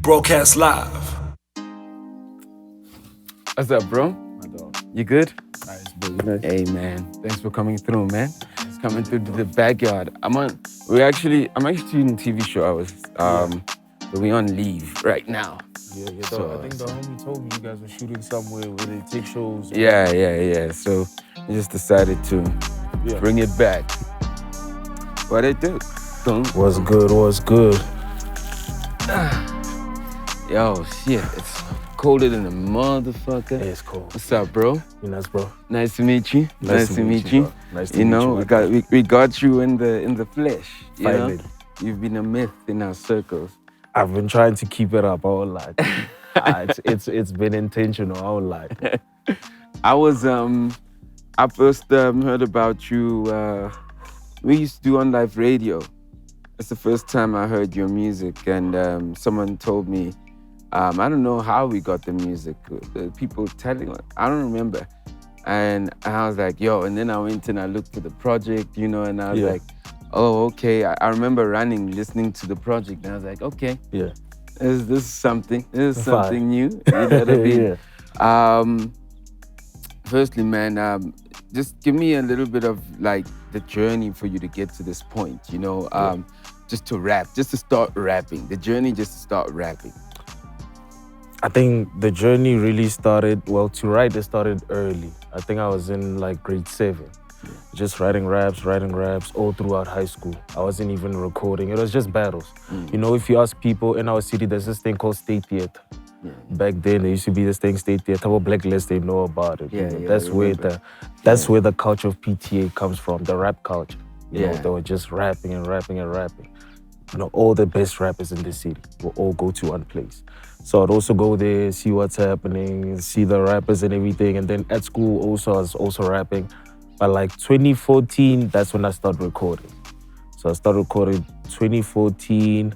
Broadcast live. What's up, bro? My dog. You good? Nice, bro. Hey, man. Thanks for coming through, man. Coming through to the backyard. I'm actually doing a TV show. But we on leave right now. Yeah. So, I think the homie told me you guys were shooting somewhere where they take shows. Yeah. So we just decided to bring it back. What I do? What's good? Yo, shit. It's colder than a motherfucker. It's cold. What's up, bro? You nuts, bro? Nice to meet you. Nice to meet you, bro. Nice to meet you. We got you in the flesh. You Finally. know? You've been a myth in our circles. I've been trying to keep it up, I won't lie. It's been intentional, I won't lie. I first heard about you. We used to do on live radio. It's the first time I heard your music, and someone told me. I don't know how we got the music. The people telling us, I don't remember. And I was like, yo, and then I went and I looked at the project, and I was like, oh, okay. I remember listening to the project, and I was like, okay. Yeah. This is something. This is something new. You know what I mean? Yeah. Firstly, man, just give me a little bit of like the journey for you to get to this point, just to rap, just to start rapping. The journey just to start rapping. I think the journey really started, to write, it started early. I think I was in like grade 7. Just writing raps all throughout high school. I wasn't even recording. It was just battles. If you ask people in our city, there's this thing called state theater. Back then, there used to be this thing, state theater. About Blacklist, they know about it. That's where the culture of PTA comes from, the rap culture. They were just rapping and rapping. All the best rappers in the city will all go to one place. So I'd also go there, see what's happening, see the rappers and everything. And then at school also, I was also rapping. But like 2014, that's when I started recording. So I started recording 2014,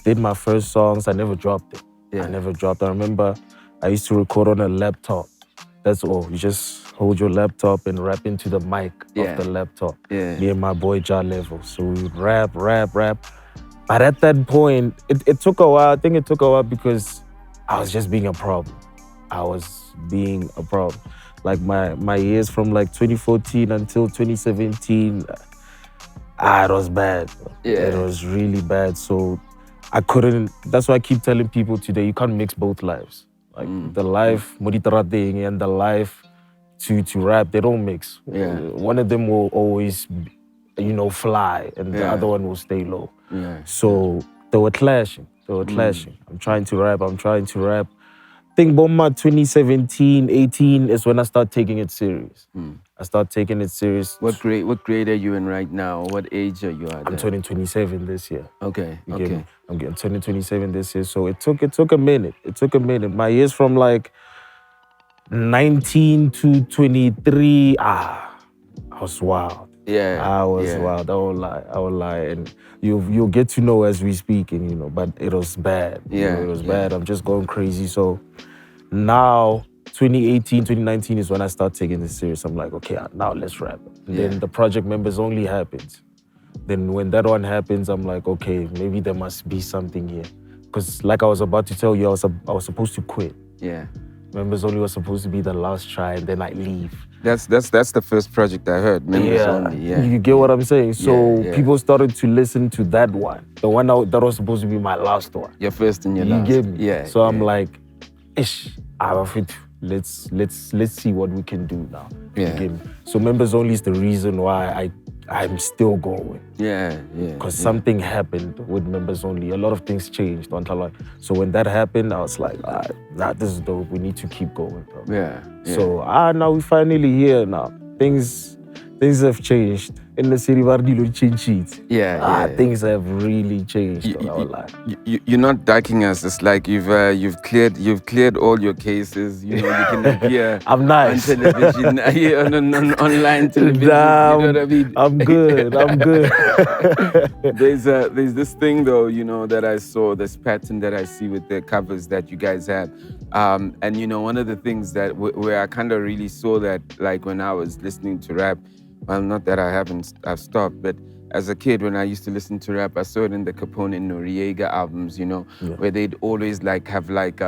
did my first songs. I never dropped it. I remember I used to record on a laptop. That's all. You just hold your laptop and rap into the mic of the laptop. Me and my boy Ja Level. So we would rap. But at that point, it took a while. I think it took a while because I was just being a problem. Like my years from like 2014 until 2017, it was bad. It was really bad. So I couldn't, that's why I keep telling people today, you can't mix both lives. Like the life moditarating and the life to rap, they don't mix. One of them will always, fly and the other one will stay low. So they were clashing. I'm trying to rap. I think Bomba 2017, 18 is when I start taking it serious. I start taking it serious. What grade are you in right now? What age are you at? I'm turning 27 this year. Okay. I'm getting turning 27 this year. So it took a minute. My years from like 19 to 23, I was wild. I was wild. I won't lie. And you'll get to know as we speaking, but it was bad. It was bad. I'm just going crazy. So now, 2018, 2019 is when I start taking this serious. I'm like, okay, now let's rap. Then the project members only happens. Then when that one happens, I'm like, okay, maybe there must be something here. Because like I was about to tell you, I was supposed to quit. Members only was supposed to be the last try, and then I leave. That's the first project I heard. Members only. You get what I'm saying? So people started to listen to that one, the one that was supposed to be my last one. Your first and your last. You get me? So I'm like, let's see what we can do now. You get me? So members only is the reason why I'm still going. Because something happened with members only. A lot of things changed. So when that happened, I was like, this is dope. We need to keep going. Bro. So now we're finally here now. Things have changed. In the city, things have really changed. You're not ducking us. It's like you've cleared all your cases. You can appear I'm nice. on television, on online television. Damn, you know what I mean? I'm good. There's this thing though, that I saw, this pattern that I see with the covers that you guys have. And one of the things that where I kind of really saw that, like when I was listening to rap. Well, not that I've stopped, but as a kid, when I used to listen to rap, I saw it in the Capone and Noriega albums, you know, where they'd always like have like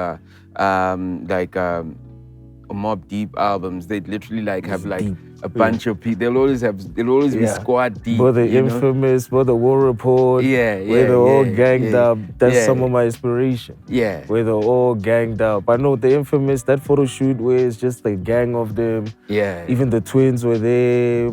Mob Deep albums. They'd literally like have like a bunch of people. They'll always be squad deep. But the infamous, but the War Report. Where they're all ganged up. That's some of my inspiration. Where they're all ganged up. I know the infamous, that photo shoot where it's just a gang of them. Even the twins were there.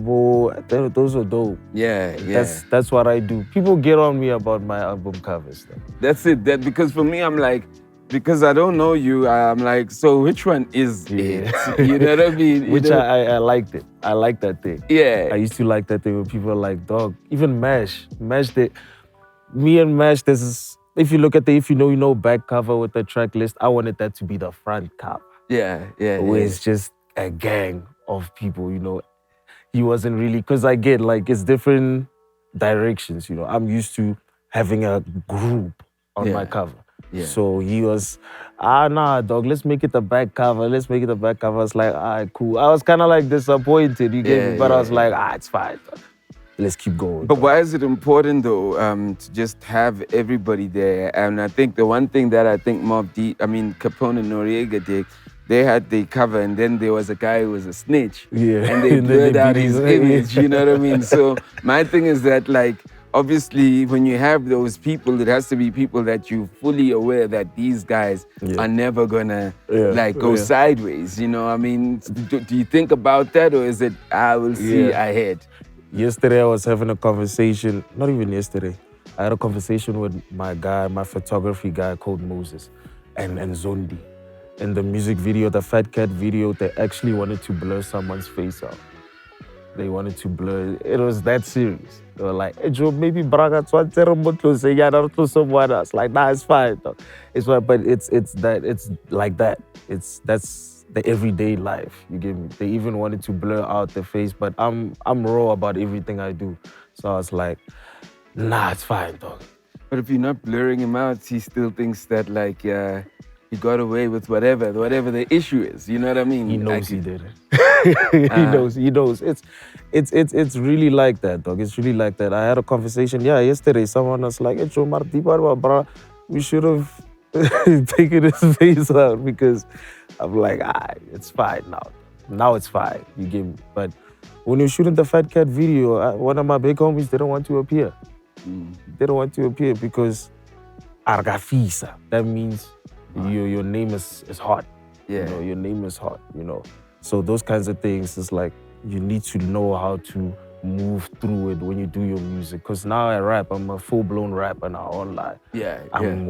Those are dope. That's what I do. People get on me about my album covers. That's it. Because for me, I'm like, because I don't know you, I'm like, so which one is it? You know what I mean? Which I liked it. I like that thing. I used to like that thing when people are like, dog, even Mash, me and Mash, if you look at if you know back cover with the track list, I wanted that to be the front cover. Where it's just a gang of people, you know. He wasn't really, because I get like, it's different directions, you know. I'm used to having a group on my cover. So he was, nah, dog, let's make it the back cover. Let's make it the back cover. I was like, all right, cool. I was kind of like disappointed, you get me? But I was like, it's fine. Let's keep going. But why is it important, though, to just have everybody there? And I think the one thing that I think Capone and Noriega did, they had the cover, and then there was a guy who was a snitch. And they blurred out his image, you know what I mean? So my thing is that, like, obviously, when you have those people, it has to be people that you're fully aware that these guys are never gonna go sideways. You know, I mean, do you think about that, or is it, I will see ahead? Yesterday, I was having a conversation, not even yesterday. I had a conversation with my photography guy called Moses and Zondi. In the music video, the Fat Cat video, they actually wanted to blur someone's face out. They wanted to blur. It was that serious. They were like, hey, Joe, maybe Braga say yeah, to someone else. Like, nah, it's fine. Though. It's fine, but it's like that. That's the everyday life. You get me? They even wanted to blur out the face, but I'm raw about everything I do. So I was like, nah, it's fine, dog. But if you're not blurring him out, he still thinks that like he got away with whatever the issue is. You know what I mean? He knows he did it. He knows. It's really like that, dog. It's really like that. I had a conversation, yesterday. Someone was like, hey, Joe Marti, we should have taken his face out, because I'm like, it's fine now. Now it's fine. You get me? But when you're shooting the Fat Cat video, one of my big homies didn't want to appear. They don't want to appear because argafisa. That means your name is hot. You know, your name is hot, you know. So those kinds of things, it's like you need to know how to move through it when you do your music. Because now I rap, I'm a full-blown rapper now, online.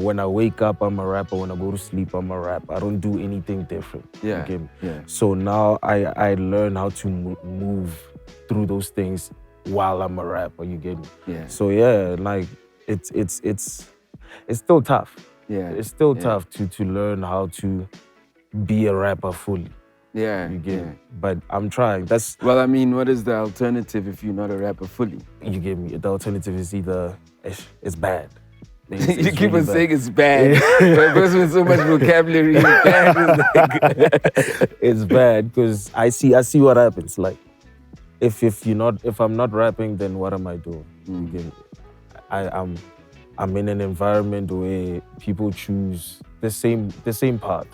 When I wake up, I'm a rapper. When I go to sleep, I'm a rapper. I don't do anything different. You get me? So now I learn how to move through those things while I'm a rapper, you get me? So like it's still tough. It's still tough to learn how to be a rapper fully. You get me? But I'm trying. Well, I mean, what is the alternative if you're not a rapper fully? You get me? The alternative is either it's bad. You keep on saying it's bad. But a person with so much vocabulary, it's bad because I see what happens. Like, if I'm not rapping, then what am I doing? You get me? I'm in an environment where people choose the same path.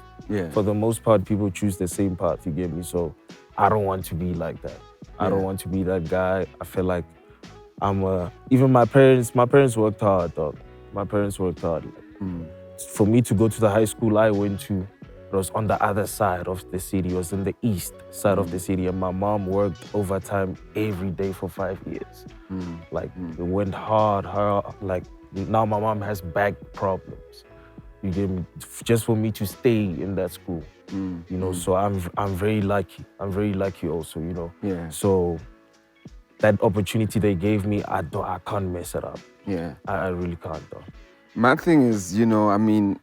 For the most part, people choose the same path, you get me? So I don't want to be like that. I don't want to be that guy. I feel like even my parents worked hard, dog. My parents worked hard. For me to go to the high school I went to, it was on the other side of the city. It was in the east side of the city. And my mom worked overtime every day for 5 years. Like, it went hard. Like, now my mom has back problems. You get me? Just for me to stay in that school. You know, so I'm very lucky. I'm very lucky also, you know. So that opportunity they gave me, I can't mess it up. I really can't, though. My thing is, you know, I mean,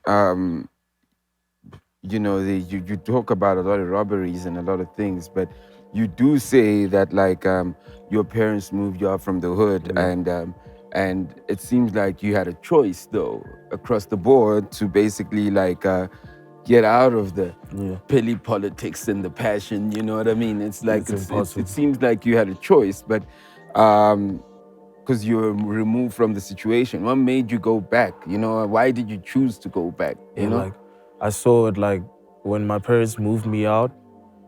you know, you talk about a lot of robberies and a lot of things, but you do say that like your parents moved you out from the hood, and it seems like you had a choice though across the board to basically like get out of the Pheli politics and the passion. You know what I mean? It's like it seems like you had a choice, but because you're removed from the situation? What made you go back? You know, why did you choose to go back? You know, like I saw it like when my parents moved me out,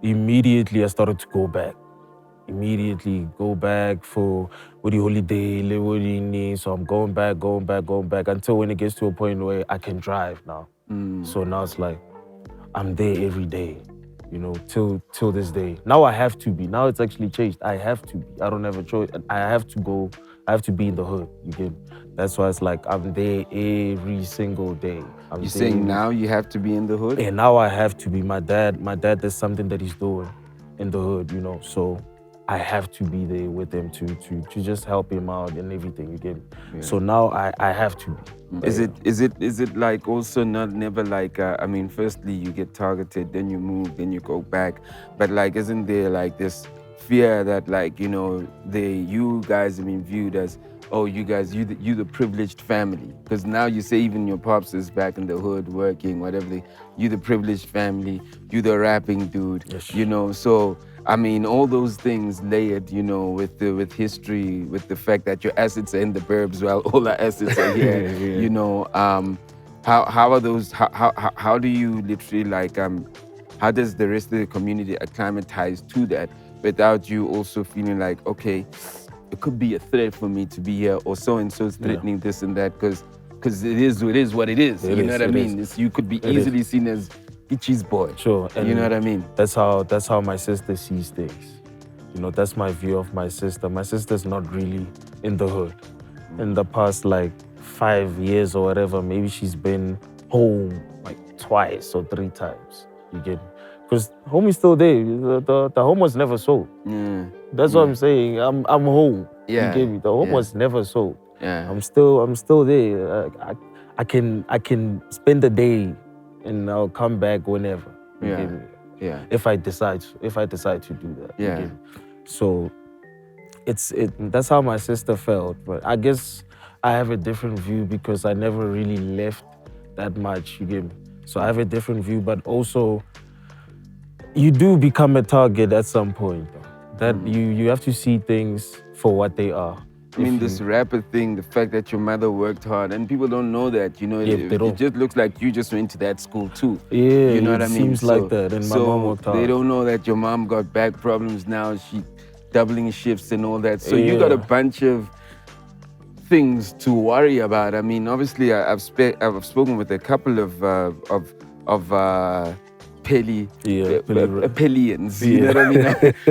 immediately I started to go back. Immediately go back for the holiday, so I'm going back until when it gets to a point where I can drive now. So now it's like I'm there every day, you know, till this day. Now I have to be. Now it's actually changed. I have to be. I don't have a choice. I have to go. I have to be in the hood. You get me? That's why it's like I'm there every single day. You're saying now you have to be in the hood? And now I have to be. My dad, there's something that he's doing in the hood, you know. So I have to be there with him to just help him out and everything. You get me? Yeah. So now I have to be. Is it like also never like I mean, firstly you get targeted, then you move, then you go back, but like isn't there like this fear that like, you know, you guys have been viewed as, oh, you guys, you the privileged family, because now you say even your pops is back in the hood working, whatever, you the privileged family, you the rapping dude, Yes. you know. So I mean, all those things layered, you know, with history, with the fact that your assets are in the burbs while all our assets are here, Yeah. you know. How are those? How do you literally like? How does the rest of the community acclimatize to that without you also feeling like, okay, it could be a threat for me to be here, or so and so is threatening this and that, because it is what it is. You know what I mean? You could be easily seen as Itchy's boy. Sure. And you know what I mean? That's how my sister sees things. You know, that's my view of my sister. My sister's not really in the hood. In the past like 5 years or whatever, maybe she's been home like twice or 3 times. You get me? Because home is still there. The home was never sold. Yeah. That's what I'm saying. I'm home. Yeah. You get me? The home was never sold. Yeah. I'm still there. I can spend the day and I'll come back whenever. You get me? Yeah. If I decide to do that. You Yeah. get me? So that's how my sister felt. But I guess I have a different view because I never really left that much. You get me? So I have a different view, but also you do become a target at some point. That you have to see things for what they are. I mean, this rapper thing, the fact that your mother worked hard, and people don't know that, you know, it just looks like you just went to that school too. Yeah, you know what I mean? Seems like that, and my mom worked hard. They don't know that your mom got back problems now, she doubling shifts and all that. So you got a bunch of things to worry about. I mean, obviously, I've spoken with a couple of Pelians, you know what I mean?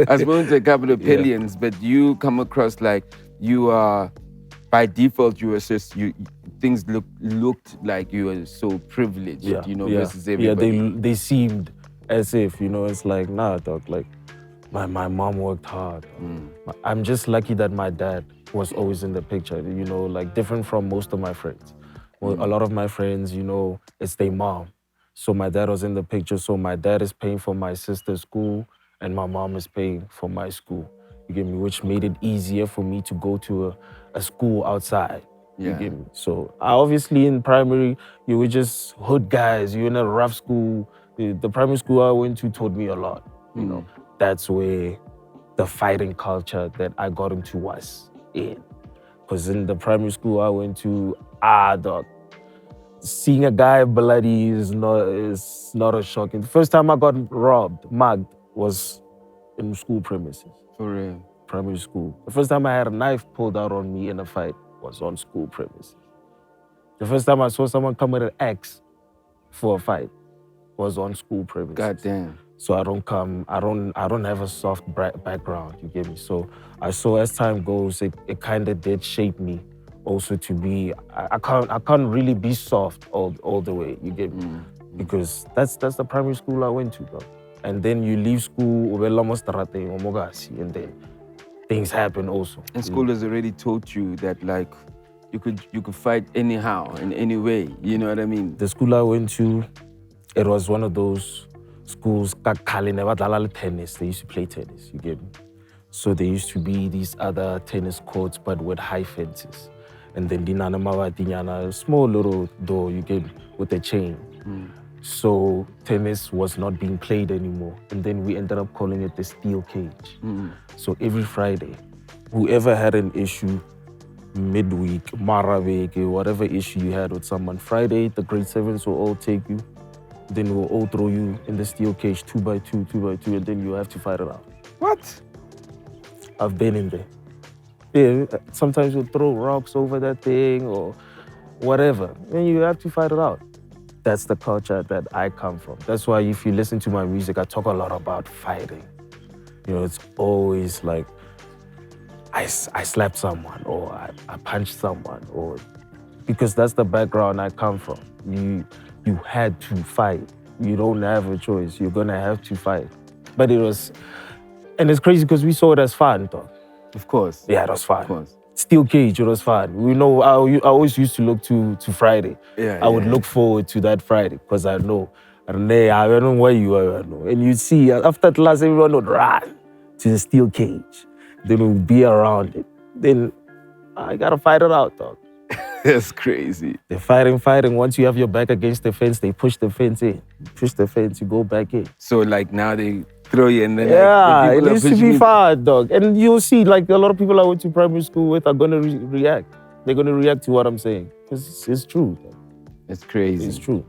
I've spoken to a couple of Pelians, but you come across like you are, by default, you were just, things looked like you were so privileged, you know, versus everybody. Yeah, they seemed as if, you know, it's like, nah, dog, like, my mom worked hard. I'm just lucky that my dad was always in the picture, you know, like different from most of my friends. Well, a lot of my friends, you know, it's their mom. So my dad was in the picture, so my dad is paying for my sister's school and my mom is paying for my school. You get me? Which made it easier for me to go to a school outside. You get me? So obviously in primary, you were just hood guys. You're in a rough school. The primary school I went to taught me a lot. You know, that's where the fighting culture that I got into was in. Because in the primary school I went to, dog, seeing a guy bloody is not a shocking. The first time I got mugged was in school premises. For real? Primary school. The first time I had a knife pulled out on me in a fight was on school premises. The first time I saw someone come with an axe for a fight was on school premises. God damn. So I don't have a soft background, you get me? So I saw as time goes, it kind of did shape me also to be, I can't really be soft all the way, you get me? Because that's the primary school I went to, bro. And then you leave school, and then things happen also. And school has already taught you that like you could fight anyhow, in any way, you know what I mean? The school I went to, it was one of those schools, tennis. They used to play tennis, you get me? So there used to be these other tennis courts, but with high fences. And then a small little door, you get me, with a chain. So tennis was not being played anymore. And then we ended up calling it the steel cage. So every Friday, whoever had an issue midweek, Maravik, whatever issue you had with someone. Friday, the grade 7s will all take you. Then we'll all throw you in the steel cage, 2x2, 2x2, and then you have to fight it out. What? I've been in there. Yeah, sometimes you'll throw rocks over that thing or whatever, and you have to fight it out. That's the culture that I come from. That's why if you listen to my music, I talk a lot about fighting. You know, it's always like, I slapped someone or I punched someone, or because that's the background I come from. You had to fight. You don't have a choice. You're gonna have to fight. But it was, and it's crazy because we saw it as fun, though. Of course. Yeah, it was fun. Of course. Steel cage, it was fun. We know, I always used to look to Friday. Yeah, I would look forward to that Friday because I know, I don't know where you are. And you see, after class, everyone would run to the steel cage. Then we'll be around it. Then I gotta fight it out, dog. That's crazy. They're fighting. Once you have your back against the fence, they push the fence in. Push the fence, you go back in. So like now they throw you in the yeah, it used to be fun, dog. And you'll see, like a lot of people I went to primary school with are gonna react. They're gonna react to what I'm saying. Because it's true. Dog. It's crazy. It's true.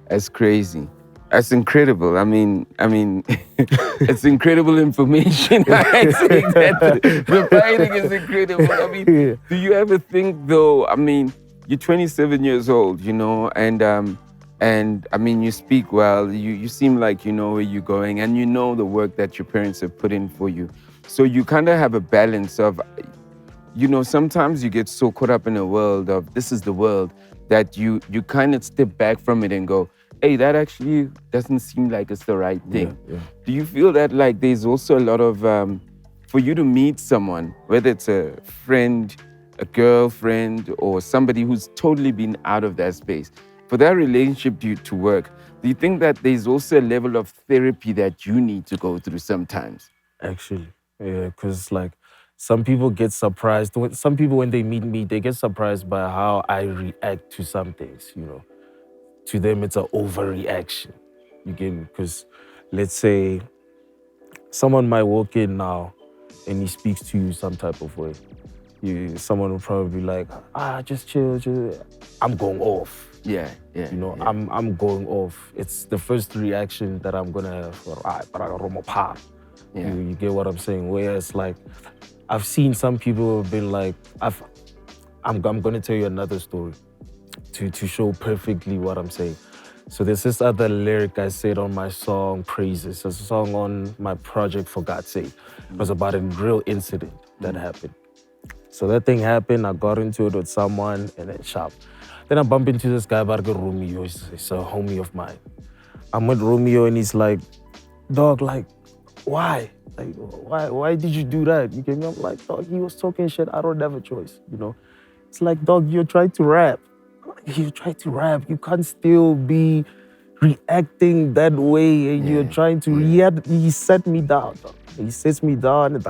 That's crazy. That's incredible. I mean, it's incredible information. I say that the fighting is incredible. I mean, do you ever think though? I mean, you're 27 years old, you know, and I mean, you speak well. You seem like you know where you're going, and you know the work that your parents have put in for you. So you kind of have a balance of, you know, sometimes you get so caught up in a world of this is the world that you kind of step back from it and go, hey, that actually doesn't seem like it's the right thing. Yeah. Do you feel that like there's also a lot of, for you to meet someone, whether it's a friend, a girlfriend, or somebody who's totally been out of that space, for that relationship to work, do you think that there's also a level of therapy that you need to go through sometimes? Actually, yeah, because like some people get surprised. Some people, when they meet me, they get surprised by how I react to some things, you know. To them, it's an overreaction. You get me? Because let's say someone might walk in now and he speaks to you some type of way. Someone will probably be like, just chill. I'm going off. Yeah. You know, yeah. I'm going off. It's the first reaction that I'm gonna have. Yeah. You get what I'm saying? Whereas like, I've seen some people who have been like, I'm gonna tell you another story to show perfectly what I'm saying. So there's this other lyric I said on my song, Praises. It's a song on my project, For God's Sake. It was about a real incident that happened. So that thing happened, I got into it with someone and then sharp. Then I bump into this guy, Romeo, he's a homie of mine. I'm with Romeo and he's like, dog, like, why? Like, why did you do that? You get me? I'm like, dog, he was talking shit, I don't have a choice, you know? It's like, dog, you're trying to rap. You try to rap, you can't still be reacting that way and you're trying to react. He set me down. He sets me down and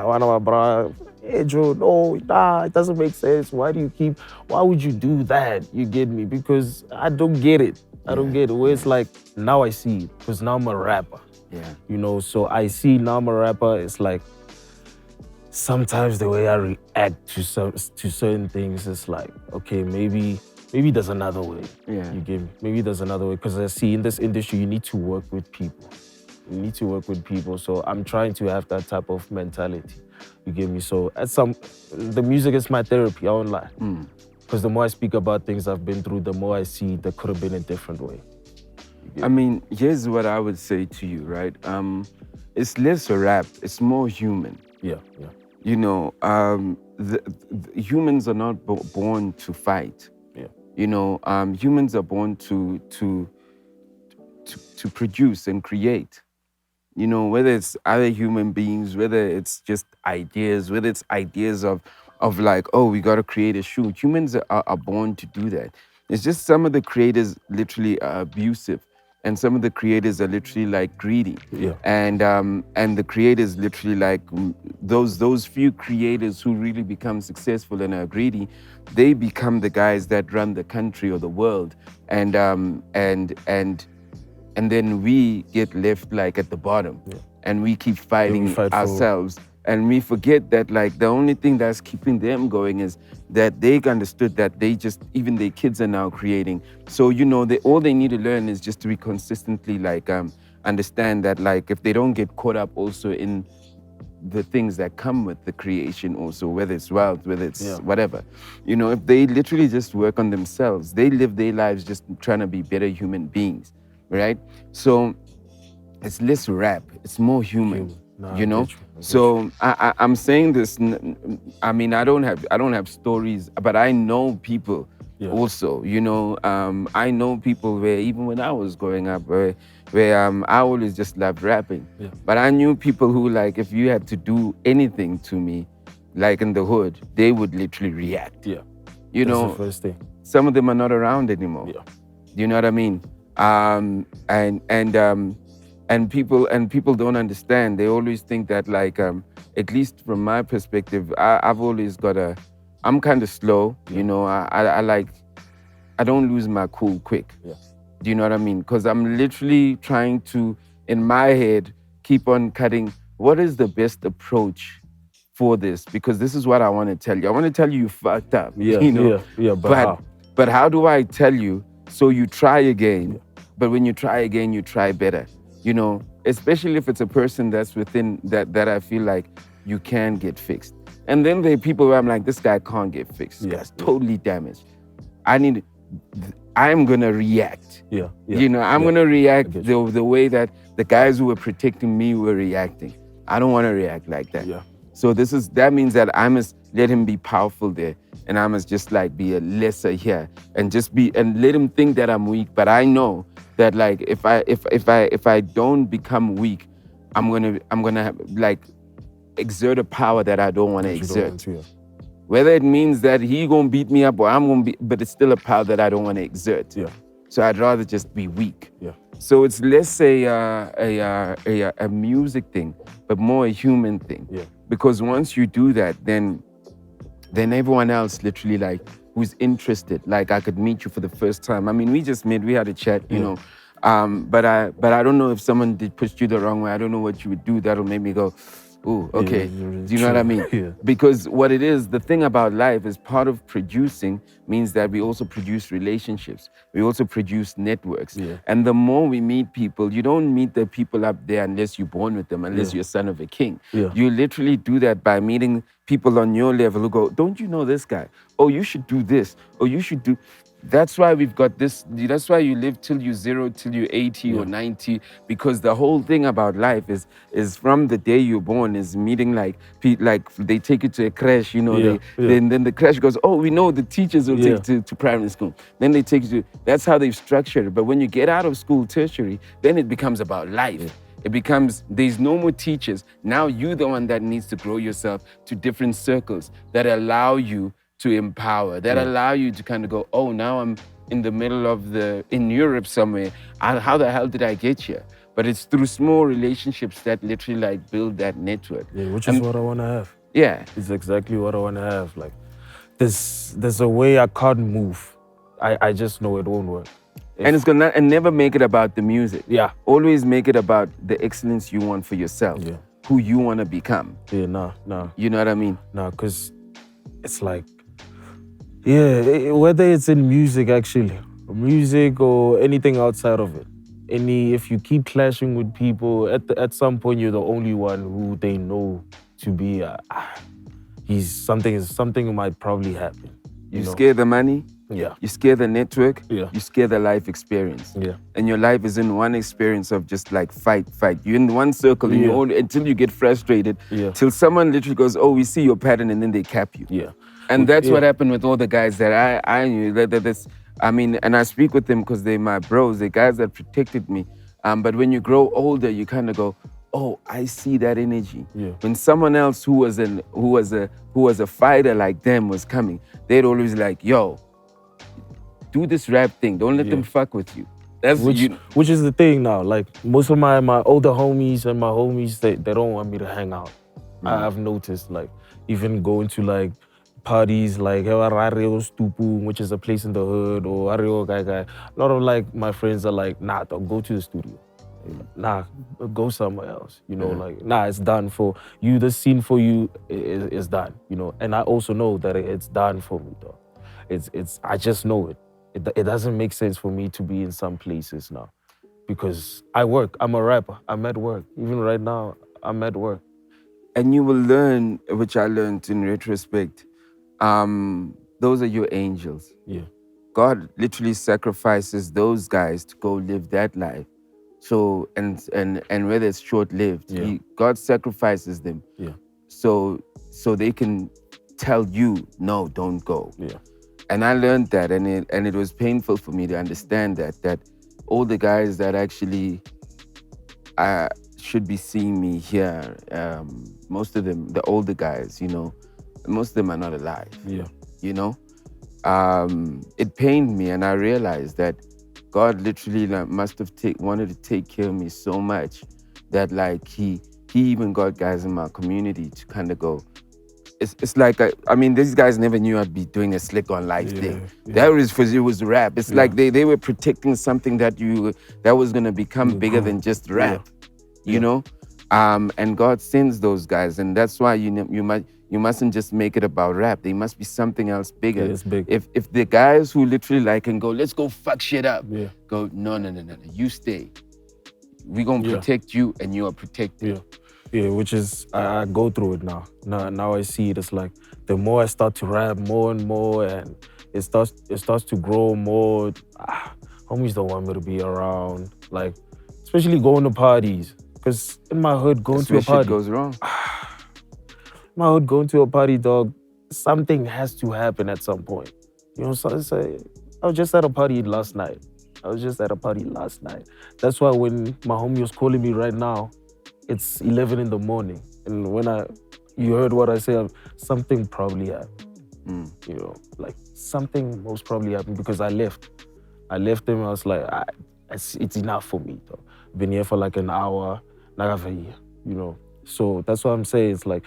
hey Joe, no, it doesn't make sense. Why would you do that? You get me? Because I don't get it. I don't get it. Where it's like, now I see it, because now I'm a rapper. Yeah. You know, so I see now I'm a rapper, it's like, sometimes the way I react to certain things, it's like, okay, maybe there's another way. Yeah. You get me? Maybe there's another way. Because I see in this industry, you need to work with people. So I'm trying to have that type of mentality. You get me? So the music is my therapy, I won't lie. Because the more I speak about things I've been through, the more I see there could have been a different way. I mean, here's what I would say to you, right? It's less a rap, it's more human. Yeah. You know, the humans are not born to fight. You know, humans are born to produce and create. You know, whether it's other human beings, whether it's just ideas, whether it's ideas of like, oh, we got to create a shoe. Humans are born to do that. It's just some of the creators literally are abusive, and some of the creators are literally like greedy. Yeah. And the creators literally like those few creators who really become successful and are greedy, they become the guys that run the country or the world, and then we get left like at the bottom, and we keep fighting ourselves And we forget that like the only thing that's keeping them going is that they understood that they just, even their kids are now creating. So, all they need to learn is just to be consistently like understand that like if they don't get caught up also in the things that come with the creation also, whether it's wealth, whether it's whatever. If they literally just work on themselves, they live their lives just trying to be better human beings, right? So it's less rap, it's more human. No, So I'm saying this. I mean, I don't have stories, but I know people also. I know people where even when I was growing up, where I always just loved rapping. Yeah. But I knew people who like if you had to do anything to me, like in the hood, they would literally react. Yeah. That's the first thing. Some of them are not around anymore. Yeah. You know what I mean? And people don't understand. They always think that like at least from my perspective, I've always I'm kind of slow. I don't lose my cool quick. Yeah. Do you know what I mean? Because I'm literally trying to, in my head, keep on cutting. What is the best approach for this? Because this is what I want to tell you. I want to tell you fucked up. Yeah. But how do I tell you so you try again? Yeah. But when you try again, you try better. Especially if it's a person that's within that I feel like you can get fixed. And then there are people where I'm like, this guy can't get fixed. This guy's totally damaged. I'm gonna react. I'm gonna react the way that the guys who were protecting me were reacting. I don't wanna react like that. Yeah. So that means that I must let him be powerful there, and I must just like be a lesser here, and let him think that I'm weak. But I know that like if I don't become weak, I'm gonna have, like exert a power that I don't want to exert. Whether it means that he gonna beat me up or I'm gonna but it's still a power that I don't want to exert. Yeah. So I'd rather just be weak. Yeah. So it's less a music thing, but more a human thing. Yeah. Because once you do that, then everyone else literally like who's interested, like I could meet you for the first time. I mean, we just met, we had a chat, you know. But I don't know if someone did push you the wrong way. I don't know what you would do that'll make me go, ooh, okay. Do you know what I mean? Yeah. Because what it is, the thing about life is part of producing means that we also produce relationships. We also produce networks. Yeah. And the more we meet people, you don't meet the people up there unless you're born with them, unless you're son of a king. Yeah. You literally do that by meeting people on your level who go, don't you know this guy? Oh, you should do this. Oh, you should do... That's why we've got this. That's why you live till you're 0, till you're 80 or 90, because the whole thing about life is from the day you're born is meeting like they take you to a crash, you know. Then the crash goes, oh, we know the teachers will take you to primary school. Then they take you to, that's how they've structured it. But when you get out of school, tertiary, then it becomes about life. Yeah. It becomes, there's no more teachers. Now you're the one that needs to grow yourself to different circles that allow you to empower, that allow you to kind of go, oh, now I'm in the middle of in Europe somewhere. How the hell did I get here? But it's through small relationships that literally like build that network. Yeah, which is what I want to have. Yeah. It's exactly what I want to have. Like, there's a way I can't move. I just know it won't work. And it's gonna, and never make it about the music. Yeah. Always make it about the excellence you want for yourself. Yeah. Who you want to become. Yeah, nah. You know what I mean? Nah, because it's like, whether it's in music actually, music or anything outside of it. If you keep clashing with people, at some point you're the only one who they know to be, something might probably happen. You scare the money. Yeah. You scare the network. Yeah. You scare the life experience. Yeah. And your life is in one experience of just like fight. You're in one circle and you until you get frustrated. Yeah. Till someone literally goes, oh, we see your pattern, and then they cap you. Yeah. And that's what happened with all the guys that I knew. And I speak with them because they're my bros, the guys that protected me. But when you grow older, you kind of go, oh, I see that energy. Yeah. When someone else who was a fighter like them was coming, they'd always like, yo, do this rap thing. Don't let them fuck with you. That's which is the thing now. Like most of my older homies and my homies, they don't want me to hang out. I've noticed, like, even going to like parties like Stupu, which is a place in the hood, or Ario Gai. A lot of like my friends are like, nah, don't go to the studio. Nah, go somewhere else. You know, like, nah, it's done for you. The scene for you is done. You know, and I also know that it's done for me, though. I just know it. It doesn't make sense for me to be in some places now because I work. I'm a rapper. I'm at work. Even right now, I'm at work. And you will learn, which I learned in retrospect, those are your angels. Yeah. God literally sacrifices those guys to go live that life. So and whether it's short lived, God sacrifices them. Yeah. So they can tell you, no, don't go. Yeah. And I learned that, and it was painful for me to understand that all the guys that actually should be seeing me here, most of them, the older guys, you know, most of them are not alive. Yeah. You know, it pained me, and I realized that God literally must have wanted to take care of me so much that like he even got guys in my community to kind of go. It's like I mean, these guys never knew I'd be doing a slick on life thing. That was for it was rap. It's like they were protecting something that was gonna become bigger than just rap. You know, and God sends those guys, and that's why you mustn't just make it about rap. There must be something else bigger. Yeah, it's big. If the guys who literally like can go, let's go fuck shit up. Yeah. Go, no, you stay. We're gonna protect you, and you are protected. Yeah. Yeah, which is, I go through it now. Now I see it. It's like the more I start to rap more and more, and it starts to grow more. Homies don't want me to be around, like, especially going to parties. Because in my hood, going to a party, shit goes wrong. My hood, going to a party, dog, something has to happen at some point. You know, so I was just at a party last night. That's why when my homie was calling me right now, it's 11 in the morning. And when you heard what I said, something probably happened. You know, like something most probably happened because I left. I left him, I was like, it's enough for me, though. Been here for like an hour, not have a year, you know. So that's what I'm saying. It's like,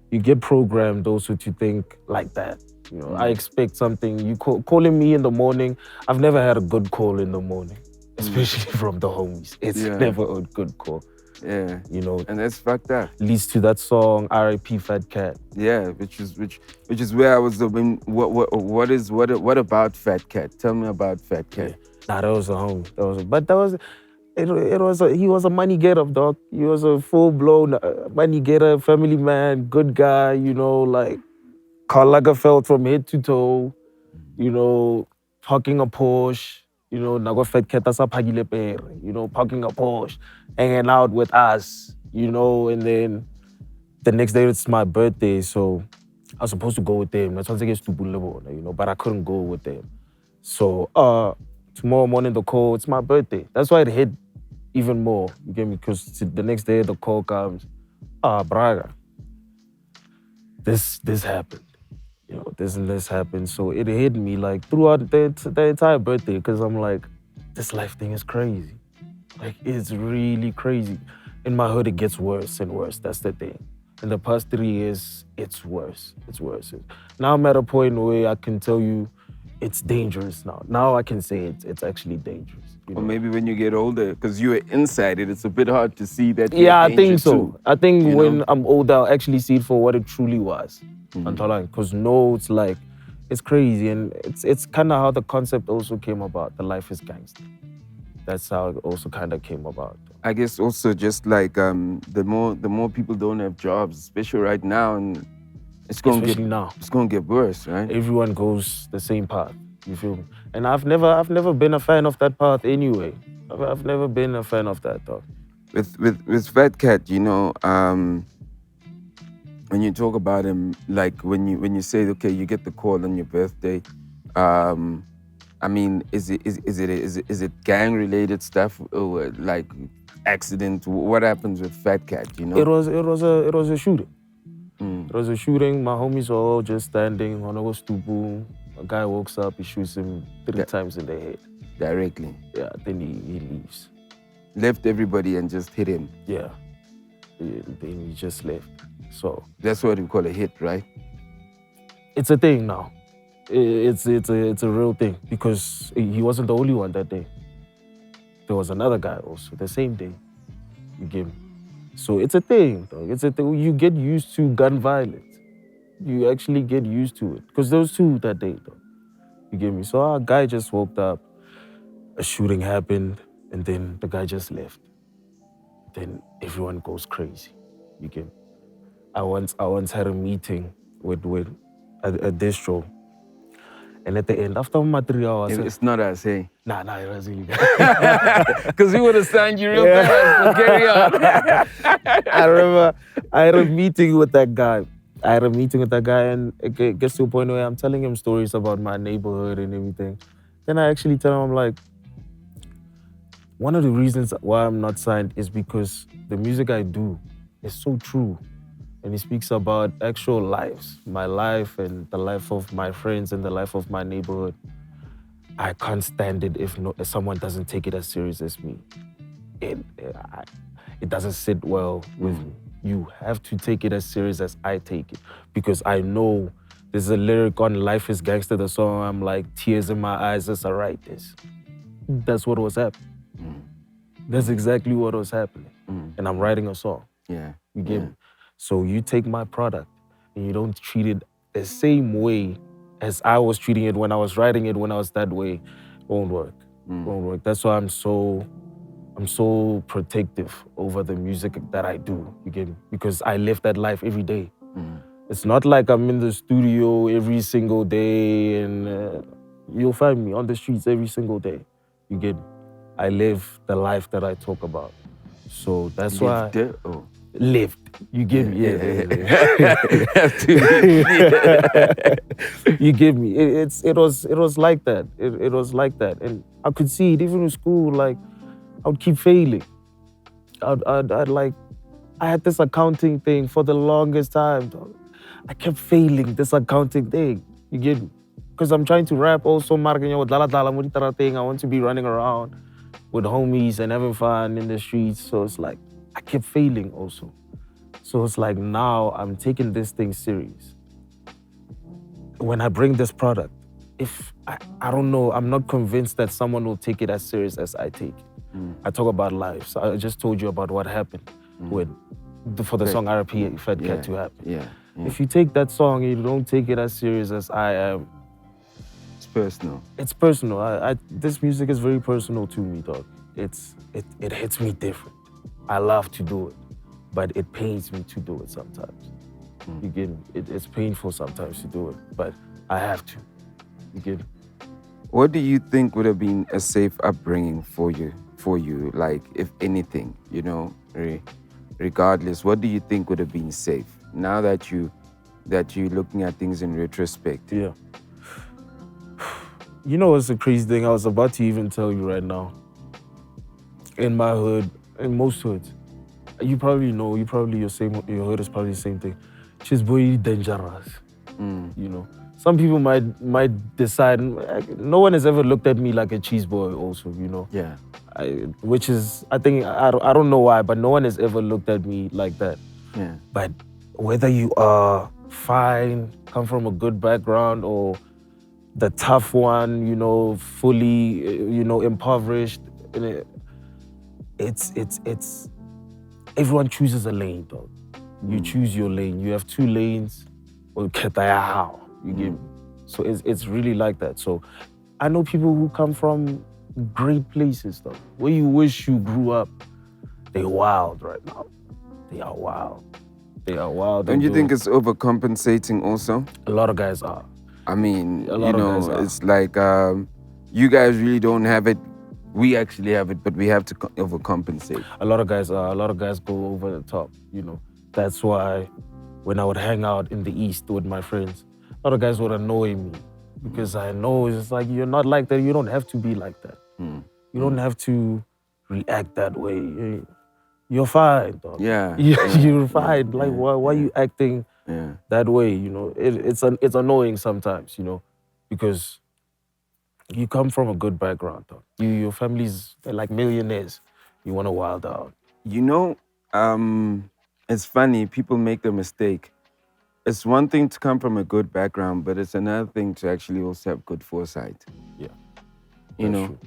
you get programmed also to think like that. You know, I expect something. You calling me in the morning. I've never had a good call in the morning, especially from the homies. It's never a good call. Yeah, you know, and that's fucked up. Leads to that song R.I.P Fat Cat. Yeah, which is where I was. What about Fat Cat? Tell me about Fat Cat. Yeah. Nah, that was a homie. He was a money getter, dog. He was a full-blown money getter, family man, good guy. You know, like Karl Lagerfeld from head to toe. You know, parking a Porsche. You know, nago Fat Cat asa phagile pere. You know, parking a Porsche, hanging out with us. You know, and then the next day it's my birthday, so I was supposed to go with them. That's once I get to you know, but I couldn't go with them. So tomorrow morning the call, it's my birthday. That's why it hit even more. You get me? Because the next day the call comes, Braga, this happened. You know, this and this happened. So it hit me like throughout the entire birthday, because I'm like, this life thing is crazy. Like, it's really crazy. In my hood, it gets worse and worse. That's the thing. In the past 3 years, it's worse. It's worse. Now I'm at a point where I can tell you it's dangerous now. Now I can say it's actually dangerous. You know? Or maybe when you get older, because you're inside it, it's a bit hard to see that. Yeah, I think so. Too, I think when know? I'm older, I'll actually see it for what it truly was. Because it's like, it's crazy. And it's kind of how the concept also came about, the Life is Gangsta. That's how it also kind of came about. I guess also just like the more people don't have jobs, especially right now, and it's gonna get worse, right? Everyone goes the same path. You feel me? And I've never been a fan of that path anyway. I've never been a fan of that thought. With Fat Cat, you know, when you talk about him, like when you say, okay, you get the call on your birthday, I mean, is it gang related stuff or like accident? What happens with Fat Cat? You know, it was a shooting. It was a shooting. My homies were all just standing on a stupu. A guy walks up, he shoots him 3 times in the head. Directly. Yeah, then he leaves. Left everybody and just hit him. Yeah. Then he just left. So that's what we call a hit, right? It's a thing now. It's a real thing, because he wasn't the only one that day. There was another guy also the same day. You get me? So it's a thing, dog. It's a thing. You get used to gun violence. You actually get used to it. Because those two that day, dog. You get me? So our guy just woke up, a shooting happened, and then the guy just left. Then everyone goes crazy. You get me? I once had a meeting with a distro. And at the end, after my 3 hours, It's not us, hey. nah, it wasn't. Because we would have signed you real fast, but carry on. I remember I had a meeting with that guy. And it gets to a point where I'm telling him stories about my neighborhood and everything. Then I actually tell him, I'm like, one of the reasons why I'm not signed is because the music I do is so true. And it speaks about actual lives, my life and the life of my friends and the life of my neighborhood. I can't stand it if someone doesn't take it as serious as me. It doesn't sit well with me. You have to take it as serious as I take it, because I know there's a lyric on Life Is Gangsta, the song. I'm like, tears in my eyes as I write this. That's what was happening. That's exactly what was happening. And I'm writing a song. Yeah. You get me? So you take my product and you don't treat it the same way as I was treating it when I was writing it when I was that way. Won't work. Won't work. That's why I'm so protective over the music that I do. You get me? Because I live that life every day. It's not like I'm in the studio every single day and you'll find me on the streets every single day. You get me? I live the life that I talk about. So that's why. Lived. You give me, You give me. It was like that. It was like that, and I could see it even in school. Like I would keep failing. I had this accounting thing for the longest time. Dog. I kept failing this accounting thing. You get me? Because I'm trying to rap also, marketing with thing. I want to be running around with homies and having fun in the streets. So it's like I kept failing also. So it's like now I'm taking this thing serious. When I bring this product, if I don't know, I'm not convinced that someone will take it as serious as I take it. I talk about life. So I just told you about what happened for the song R.I.P Fat Cat to happen. If you take that song and you don't take it as serious as I am, it's personal. It's personal. This music is very personal to me, dog. It hits me different. I love to do it, but it pains me to do it sometimes. You get me? It's painful sometimes to do it, but I have to. You get me? What do you think would have been a safe upbringing for you? Like, if anything, you know, regardless, what do you think would have been safe? Now that you're looking at things in retrospect. Yeah. You know what's the crazy thing? I was about to even tell you right now. In my hood, in most hoods, you probably know, your hood is probably the same thing. She's boy dangerous. You know. Some people might decide, no one has ever looked at me like a cheese boy also, you know. Yeah. Which is, I think, I don't know why, but no one has ever looked at me like that. Yeah. But whether you are fine, come from a good background, or the tough one, you know, fully, you know, impoverished, it's everyone chooses a lane, dog. You choose your lane. You have 2 lanes, or how you get me. So it's really like that. So I know people who come from great places, though, where you wish you grew up. They're wild right now. They are wild. Don't you think it's overcompensating also? A lot of guys are. I mean, it's like you guys really don't have it. We actually have it, but we have to overcompensate. A lot of guys are. A lot of guys go over the top, you know. That's why when I would hang out in the East with my friends, a lot of guys would annoy me because I know it's like, you're not like that. You don't have to be like that. You don't have to react that way. You're fine, dog. Yeah. You're fine. Like, why are you acting that way? You know, it's annoying sometimes, you know, because you come from a good background, dog. Your family's like millionaires. You want to wild out. You know, it's funny, people make the mistake. It's one thing to come from a good background, but it's another thing to actually also have good foresight. Yeah. You know,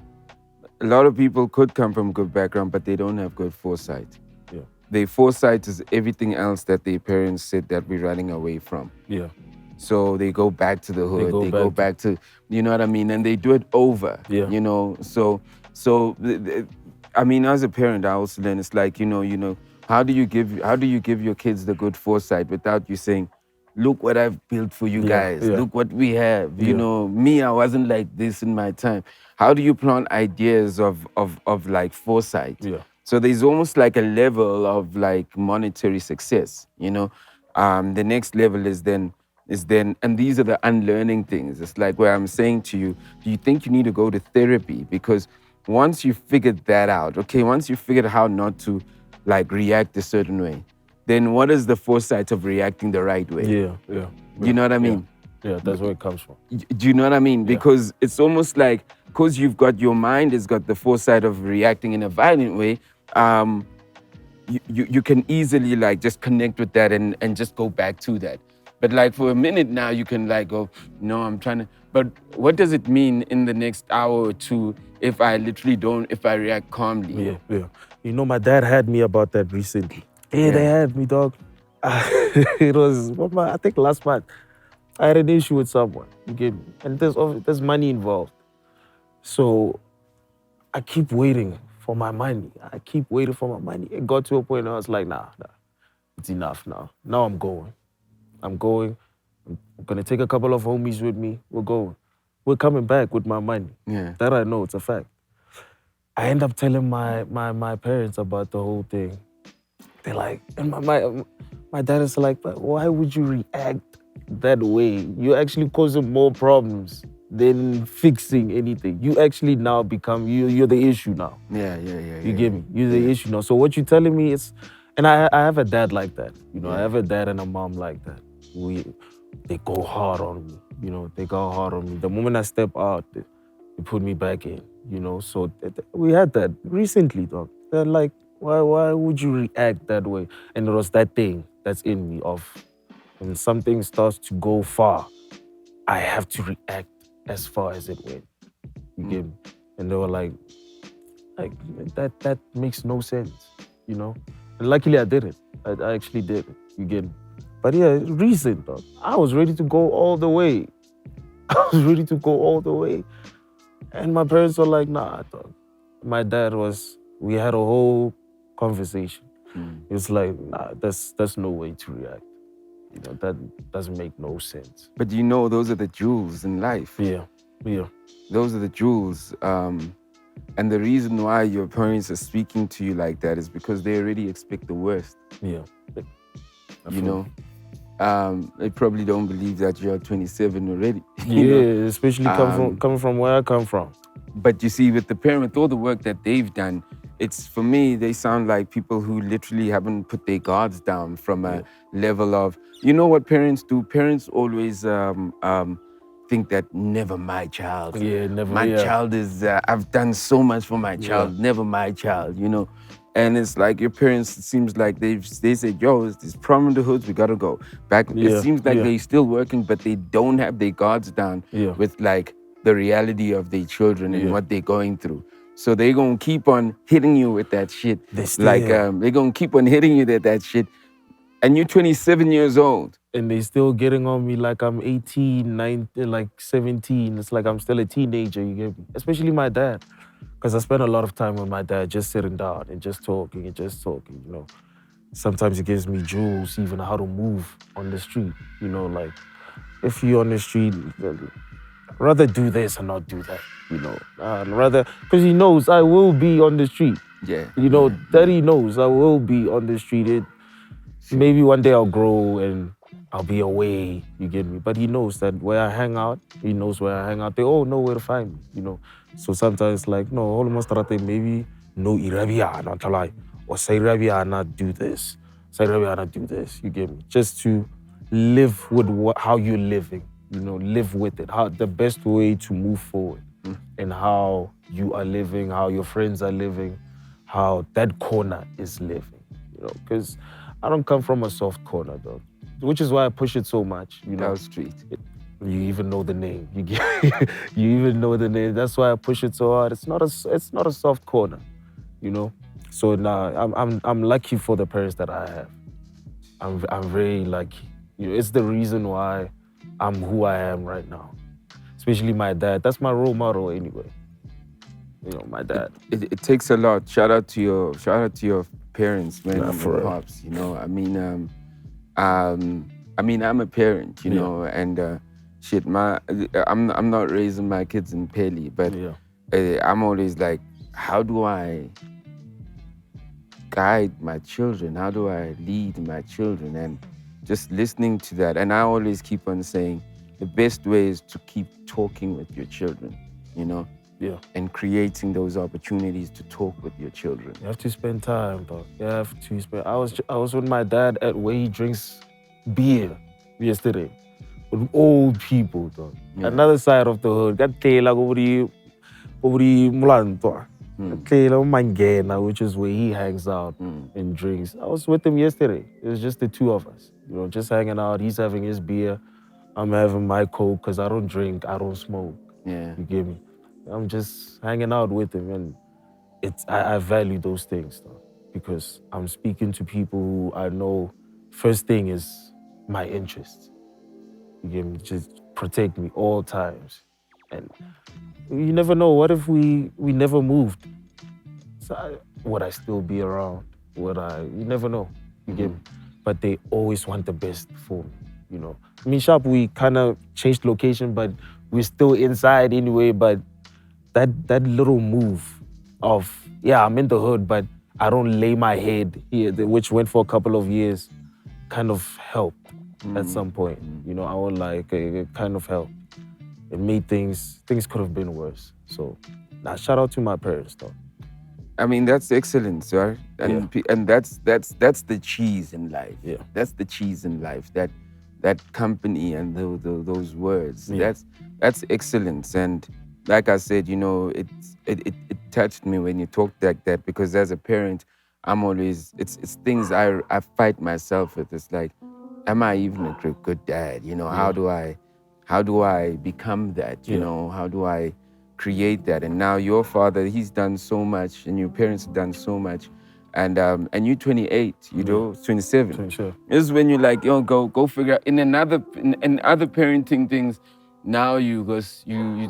a lot of people could come from a good background, but they don't have good foresight. Yeah. Their foresight is everything else that their parents said that we're running away from. Yeah. So they go back to the hood. They go back to, you know what I mean? And they do it over, Yeah. you know? I mean, as a parent, I also learn, it's like, how do you give your kids the good foresight without you saying, look what I've built for you guys. Yeah. Look what we have. You Yeah. know, me, I wasn't like this in my time. How do you plant ideas of like foresight? Yeah. So there's almost like a level of like monetary success, you know. The next level is then, and these are the unlearning things. It's like where I'm saying to you, do you think you need to go to therapy? Because once you figured that out, okay, once you figured how not to like react a certain way, then what is the foresight of reacting the right way? Yeah. You know what I mean? Yeah, that's where it comes from. Do you know what I mean? Because it's almost like, because you've got, your mind has got the foresight of reacting in a violent way, you can easily like just connect with that and just go back to that. But like for a minute now, you can like go, no, I'm trying to, but what does it mean in the next hour or two if I react calmly? Yeah. You know, my dad had me about that recently. Yeah, they had me, dog. It was, I think last month, I had an issue with someone, you get me? And there's money involved. So I keep waiting for my money. It got to a point where I was like, nah, it's enough now. Now I'm going. I'm gonna take a couple of homies with me. We're going. We're coming back with my money. Yeah. That I know, it's a fact. I end up telling my parents about the whole thing. They're like, and my dad is like, but why would you react that way? You're actually causing more problems than fixing anything. You actually now become, you're the issue now. Yeah. You get me? You're the issue now. So what you're telling me is, and I have a dad like that. You know, I have a dad and a mom like that. They go hard on me. You know, they go hard on me. The moment I step out, they put me back in. You know, so we had that recently, dog. They're like, why would you react that way? And it was that thing that's in me of, when something starts to go far, I have to react as far as it went. You get me? And they were like that makes no sense, you know? And luckily I did it. I actually did it. You get me? But yeah, recent, dog. I was ready to go all the way. And my parents were like, nah, dog. My dad we had a whole conversation. It was like, nah, that's no way to react. You know, that doesn't make no sense. But you know, those are the jewels in life. Yeah. Those are the jewels. And the reason why your parents are speaking to you like that is because they already expect the worst. Yeah. You know? They probably don't believe that you're 27 already. Yeah, especially coming from where I come from. But you see, with all the work that they've done, it's, for me, they sound like people who literally haven't put their guards down from a level of, you know what parents do? Parents always think that never my child. Yeah, never. My child is, I've done so much for my child, never my child, you know? And it's like your parents, it seems like they said, yo, it's this problem in the hoods, we gotta go. It seems like they're still working, but they don't have their guards down with like the reality of their children and what they're going through. So they're gonna keep on hitting you with that shit. They're gonna keep on hitting you with that shit. And you're 27 years old. And they still getting on me like I'm 18, 19, like 17. It's like I'm still a teenager, you get me? Especially my dad. Because I spend a lot of time with my dad just sitting down and just talking, you know. Sometimes it gives me jewels, even how to move on the street, you know, like if you're on the street, rather do this and not do that, you know. Rather, because he knows I will be on the street. Yeah. You know, Daddy knows I will be on the street. Maybe one day I'll grow and I'll be away, you get me? But he knows that where I hang out, he knows where I hang out. They all know where to find me, you know? So sometimes like, no, almost maybe no Irabiana talai, or say Irabiana do this, you get me? Just to live with how you're living, you know, live with it. How the best way to move forward and how you are living, how your friends are living, how that corner is living, you know? Because I don't come from a soft corner, though, which is why I push it so much. You know, Street. You even know the name. You even know the name. That's why I push it so hard. It's not a soft corner, you know. So now I'm lucky for the parents that I have. I'm very lucky. You know, it's the reason why I'm who I am right now. Especially my dad. That's my role model anyway. You know, my dad. It takes a lot. Shout out to your parents, man, Nah, for and real. pops. You know, I mean, I'm a parent, you Yeah. know, and shit, I'm not raising my kids in Pheli, but Yeah. I'm always like, how do I guide my children? How do I lead my children? And just listening to that, and I always keep on saying, the best way is to keep talking with your children, you know. Yeah. And creating those opportunities to talk with your children. You have to spend time, dog. You have to spend. I was with my dad at where he drinks beer yesterday with old people, dog. Yeah. Another side of the hood. Got Taylor over the Mulanto. Taylor Mangena, which is where he hangs out and drinks. I was with him yesterday. It was just the two of us, you know, just hanging out. He's having his beer. I'm having my Coke because I don't drink, I don't smoke. Yeah. You get me? I'm just hanging out with him, and I value those things, though, because I'm speaking to people who I know. First thing is my interests. You get me? Just protect me all times, and you never know. What if we never moved? So would I still be around? Would I? You never know. You get me? But they always want the best for me. You know. I mean, sharp. We kind of changed location, but we're still inside anyway. But that little move of, yeah, I'm in the hood, but I don't lay my head here, which went for a couple of years, kind of helped at some point. You know, I won't like, it kind of helped. It made things could have been worse. So, shout out to my parents, though. I mean, that's excellence, right? And and that's the cheese in life. Yeah. That's the cheese in life. That company and those words. Yeah. That's excellence. And like I said, you know, it touched me when you talked like that, because as a parent, I'm always, it's things I fight myself with. It's like, am I even a good dad? You know, how do I become that? You know, how do I create that? And now your father, he's done so much, and your parents have done so much. And you're 28, you know, 27. Sure. This is when you're like, yo, go figure out. In other parenting things, now you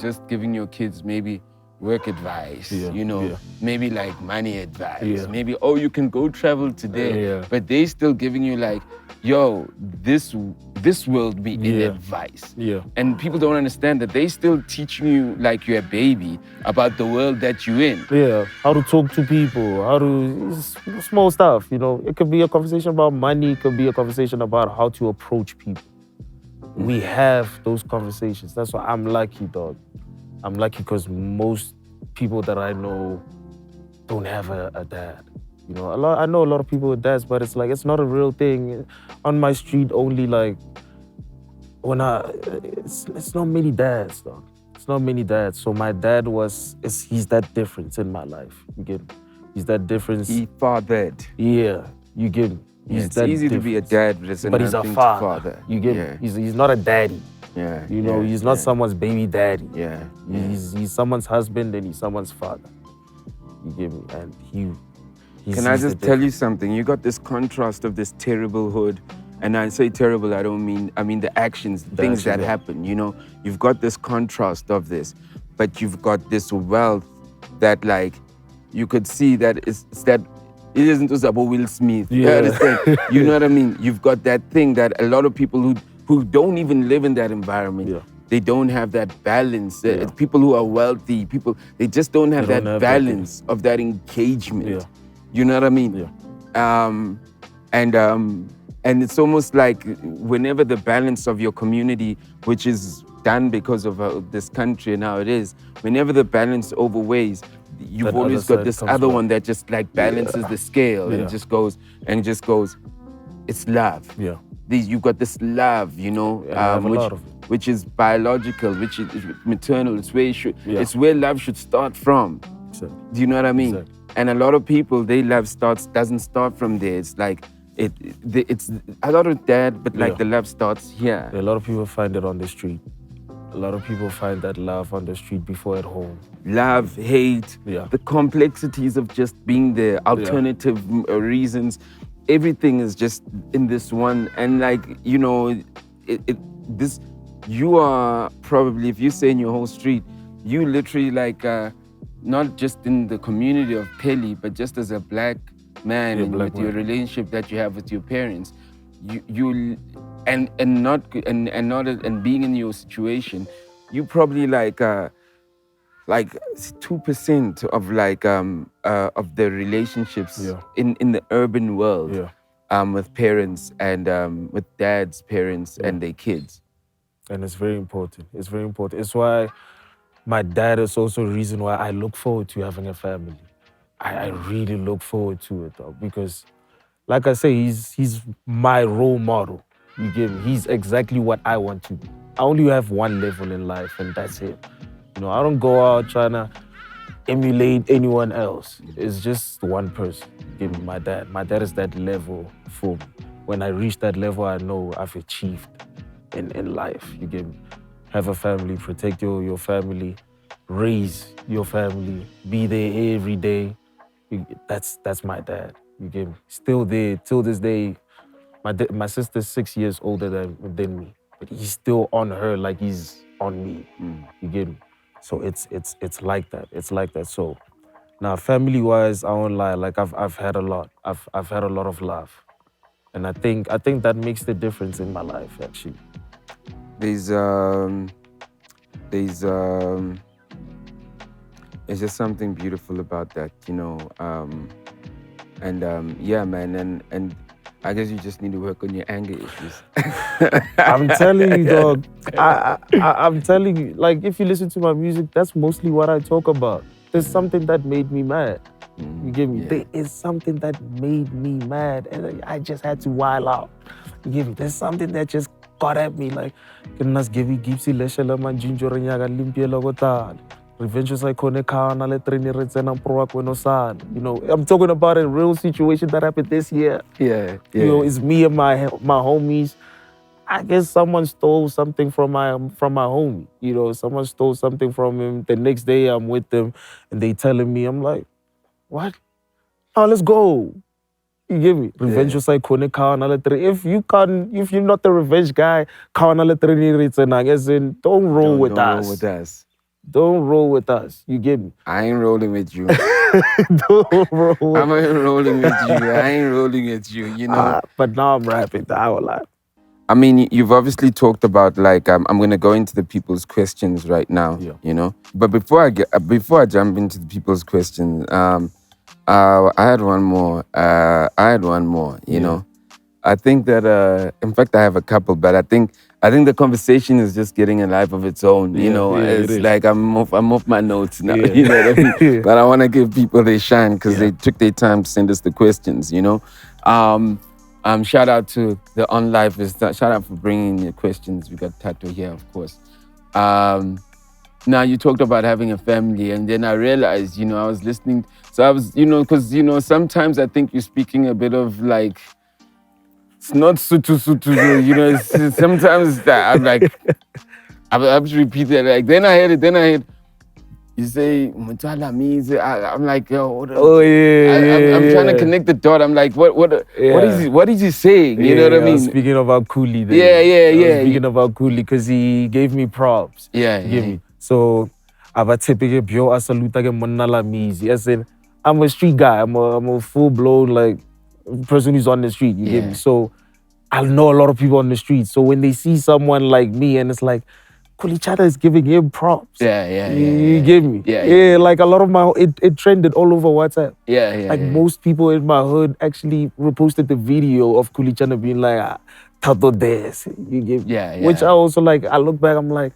just giving your kids maybe work advice, you know, maybe like money advice, maybe, oh, you can go travel today, but they still giving you like, yo, this will be in advice. And people don't understand that they still teaching you like you're a baby about the world that you're in. How to talk to people, how to, small stuff, you know. It could be a conversation about money, it could be a conversation about how to approach people. We have those conversations. That's why I'm lucky, dog. I'm lucky because most people that I know don't have a dad. You know, I know a lot of people with dads, but it's like, it's not a real thing. On my street, only like, it's not many dads, dog. It's not many dads. So my dad he's that difference in my life. You get me? He's that difference. He fathered. Yeah, you get me? It's easy to be a dad, but he's a father. You get me? He's not a daddy. You know, he's not someone's baby daddy. He's someone's husband and he's someone's father. You get me? And Can I just tell you something? You got this contrast of this terrible hood. And I say terrible, I mean the actions, things that happen, you know. You've got this contrast of this, but you've got this wealth that, like, you could see that it isn't just about Will Smith. You understand? You know what I mean? You've got that thing that a lot of people who don't even live in that environment, they don't have that balance. People who are wealthy, they just don't have that balance of that engagement. You know what I mean? And it's almost like whenever the balance of your community, which is done because of this country and how it is, whenever the balance overweighs, you've always got this other one that just like balances the scale and just goes, it's love. You've got this love, you know, which is biological, which is maternal. It's where it's where love should start from. Do you know what I mean? And a lot of people, their love doesn't start from there. It's like it's a lot of that, but like the love starts here. A lot of people find it on the street. A lot of people find that love on the street before at home. Love, hate, Yeah. the complexities of just being there, alternative reasons, everything is just in this one. And like, you know, this, you are probably, if you say in your whole street, you literally like, not just in the community of Pheli, but just as a black man and with your relationship that you have with your parents, you and being in your situation, you probably like 2% of like of the relationships in the urban world with parents and with dads, parents and their kids. And it's very important. It's very important. It's why my dad is also a reason why I look forward to having a family. I really look forward to it though, because like I say, he's my role model. You get me? He's exactly what I want to be. I only have one level in life and that's it. You know, I don't go out trying to emulate anyone else. It's just one person. You get me? My dad. My dad is that level for me. When I reach that level, I know I've achieved in life. You get me? Have a family, protect your family, raise your family, be there every day. That's my dad. You get me? Still there till this day. My sister's 6 years older than me, but he's still on her like he's on me. You get me? So it's like that. It's like that. So now family-wise, I won't lie. Like I've had a lot. I've had a lot of love, and I think that makes the difference in my life actually. There's just something beautiful about that, you know. Yeah, man, and I guess you just need to work on your anger issues. I'm telling you, dog. I'm telling you, like if you listen to my music, that's mostly what I talk about. There's something that made me mad. You get me? Yeah. There is something that made me mad, and I just had to wild out. You get me? There's something that just got at me, like, revenge is like you know, I'm talking about a real situation that happened this year. Yeah. You know, it's me and my homies. I guess someone stole something from my homie. You know, someone stole something from him. The next day I'm with them and they telling me, I'm like, what? Oh, let's go. You get me? Revenge is like if you're not the revenge guy, don't roll with us. Don't roll with us. You get me? I ain't rolling with you. Don't roll. I'm not rolling with you. I ain't rolling with you, you know? But now I'm rapping. I will lie. I mean, you've obviously talked about like, I'm going to go into the people's questions right now, you know? But before I jump into the people's questions, I had one more. You know? I think that, in fact, I have a couple, but I think the conversation is just getting a life of its own. You know, it's like I'm off my notes now. You know what I mean? But I want to give people their shine because they took their time to send us the questions. You know, shout out to the On Life. Shout out for bringing your questions. We got Thato here, of course. Now you talked about having a family, and then I realized, you know, I was listening. So I was, you know, because you know, sometimes I think you're speaking a bit of like. It's not sutu, you know, sometimes that I'm like, I have to repeat that. Like, then I heard, you say, Mutala means, I'm like, yo, I'm trying to connect the dot. I'm like, what is he saying? You know what I mean? Speaking about Cooley. Yeah. Speaking about Cooley, because he gave me props. Yeah. So, I'm a typical BYOR saluta ke monala mizi. As in, I'm a street guy. I'm a full-blown, like, person who's on the street, you get me? So I know a lot of people on the street. So when they see someone like me and it's like, Kulichada is giving him props. You get me? Yeah, like a lot of it trended all over WhatsApp. Like most people in my hood actually reposted the video of Kulichada being like, Thato des. You get me? Which I also like, I look back, I'm like,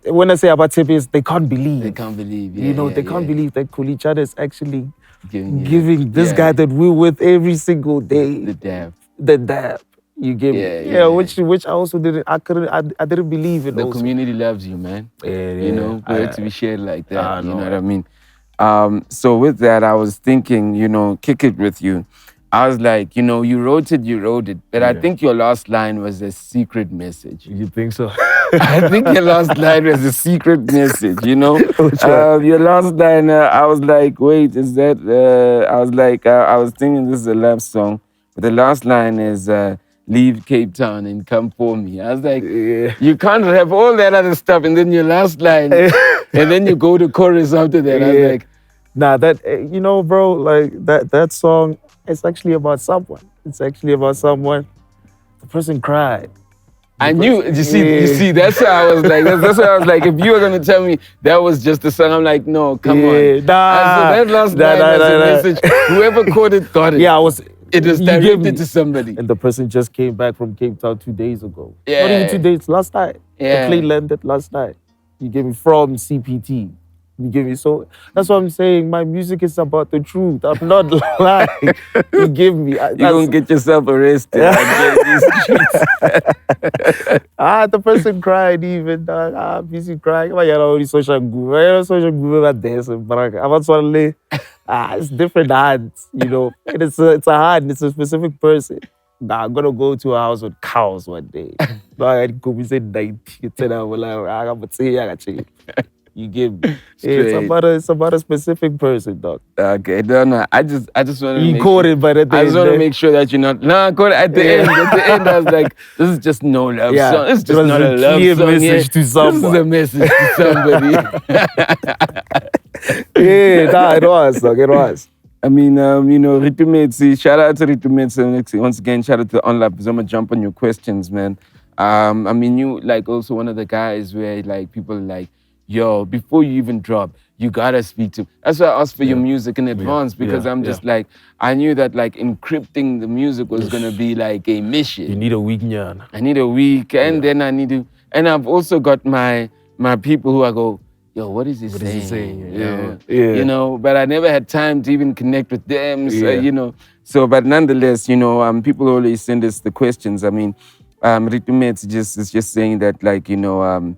when I say about is they can't believe. They can't believe, you know, they can't believe that Kulichada is actually giving this guy that we're with every single day the dab. You get me? Which I also didn't. I didn't believe it. The also. community loves you, man. You know, for it to be shared like that. You know what I mean? So with that, I was thinking, you know, kick it with you. I was like, you know, you wrote it, but I Yeah. think your last line was a secret message. You think so? I think your last line was a secret message, you know? Which one? Your last line, I was like, wait, is that, I was like, I was thinking this is a love song, but the last line is, leave Cape Town and come for me. I was like, Yeah. you can't have all that other stuff and then your last line, and then you go to chorus after that. I was Yeah. like, Nah, that you know, bro, like that song, it's actually about someone. It's actually about someone. The person cried. I knew, you see, that's why I was like, that's why I was like, if you were gonna tell me that was just a song, I'm like, no, come on. Yeah, nah. So that last line was a message. Whoever caught it, got it. Yeah, It was you gave directed me- to somebody. And the person just came back from Cape Town 2 days ago. Yeah. Not even 2 days, last night. Yeah. The plane landed last night. You gave me from CPT. You gave me so. That's what I'm saying. My music is about the truth. I'm not lying. You give me. You're gonna get yourself arrested. These streets. The person cried even. Busy crying. But you're already social guru. You're social guru about this. It's different hands, you know. And it's a hand. It's a specific person. Nah, I'm gonna go to a house with cows one day. I go we say 90. You give me. It's about a specific person, dog. Okay, no. I just want to. You caught it, but at the I end, just want to make sure that you're not. Nah, caught it at the end. At the end, I was like, this is just no love song. It's just not a love clear song. message to someone. This is a message to somebody. It was, dog. It was. I mean, you know, Ritumetsi, shout out to Ritumetsi. Once again, shout out to Onla, because I'm going to jump on your questions, man. I mean, you like also one of the guys where like people are like, yo, before you even drop, you gotta speak to. That's why I asked for your music in advance, because I'm just like, I knew that like encrypting the music was gonna be like a mission. You need a week, nyan. I need a week, and then I need to, and I've also got my people who I go, yo, what is he saying? You know, but I never had time to even connect with them, so, you know. So, but nonetheless, you know, people always send us the questions. I mean, Ritumets is just saying that, like, you know,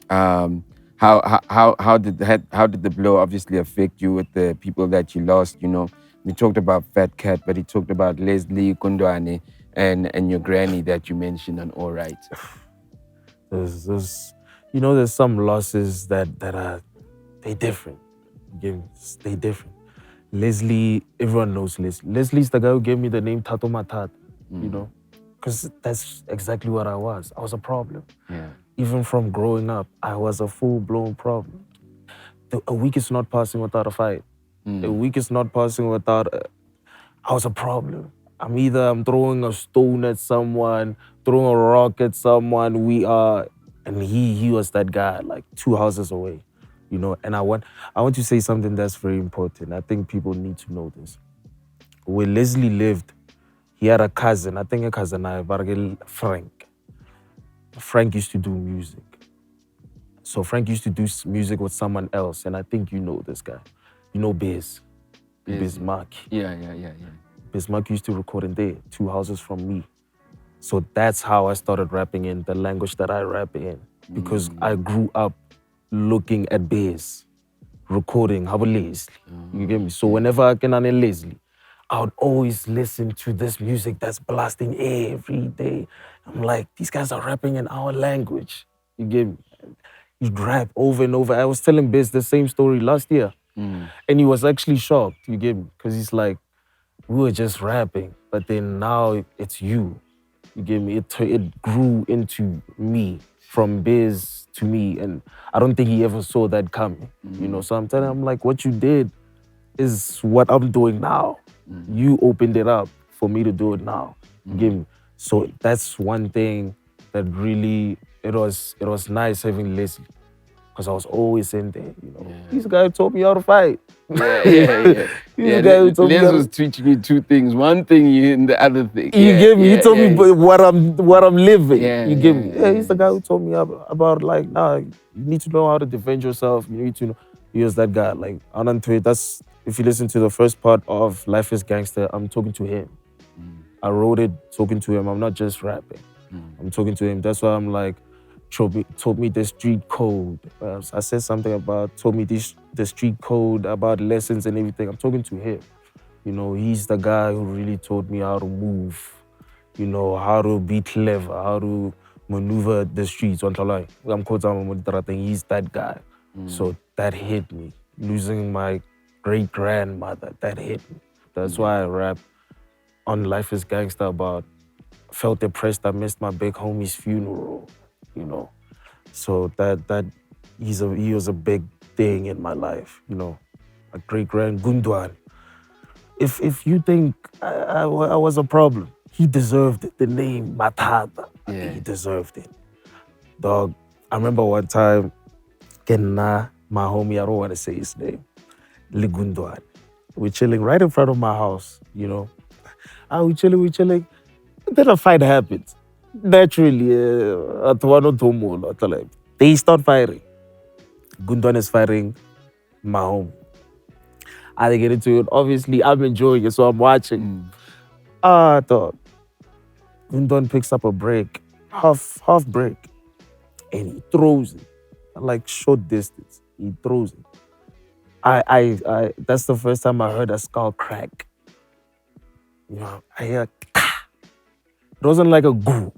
how did the blow obviously affect you with the people that you lost? You know, we talked about Fat Cat, but he talked about Leslie Kundwane and your granny that you mentioned on All Right. There's you know, there's some losses that are they different. They different. Leslie, everyone knows Leslie. Leslie's the guy who gave me the name Thato Matat, you know, because that's exactly what I was. I was a problem. Yeah. Even from growing up, I was a full-blown problem. A week is not passing without a fight. A week is not passing without I was a problem. I'm throwing a stone at someone, throwing a rock at someone. And he was that guy, like 2 houses away, you know. And I want to say something that's very important. I think people need to know this. Where Leslie lived, he had a cousin. I think a cousin, Frank. Frank used to do music. So Frank used to do music with someone else, and I think you know this guy. You know Biz Mark. Yeah. Biz Mark used to record in there, 2 houses from me. So that's how I started rapping in the language that I rap in. Because I grew up looking at Biz, recording how Leslie. You get me? So whenever I can on Leslie, I would always listen to this music that's blasting every day. I'm like, these guys are rapping in our language. You get me? You rap over and over. I was telling Biz the same story last year. And he was actually shocked, you get me? Because he's like, we were just rapping, but then now it's you. You get me? It grew into me, from Biz to me, and I don't think he ever saw that coming. You know, so I'm telling him, like, what you did is what I'm doing now. You opened it up for me to do it now. You get me? So that's one thing that really, it was nice having Leslie. Because I was always in there, you know. This guy taught me how to fight. Yeah. Les was teaching you 2 things. One thing and the other thing. You get me? He told me what I'm living. You get me? Yeah, he's the guy who told me about like, you need to know how to defend yourself. You need to know. He was that guy. Like, that's, if you listen to the first part of Life Is Gangsta, I'm talking to him. I wrote it talking to him. I'm not just rapping. I'm talking to him. That's why I'm like, told me the street code. I said something about, told me the street code about lessons and everything. I'm talking to him. You know, he's the guy who really taught me how to move, you know, how to be clever, how to maneuver the streets. He's that guy. So that hit me. Losing my great-grandmother, that hit me. That's why I rap on Life is Gangsta about felt depressed. I missed my big homie's funeral, you know. So that he was a big thing in my life, you know. A great-grand Gundwan. If you think I was a problem, he deserved it. The name Matata, he deserved it. Dog, I remember one time, Kenna, my homie, I don't want to say his name, Ligundwan. We're chilling right in front of my house, you know. We chilling. Then a fight happens. Naturally, they start fighting. Gundwan is fighting my homie. I get into it. Obviously, I'm enjoying it, so I'm watching. Dog. Gundwan picks up a break, half break, and he throws it, like short distance. He throws it. I that's the first time I heard a skull crack. You know, I hear it wasn't like a goo.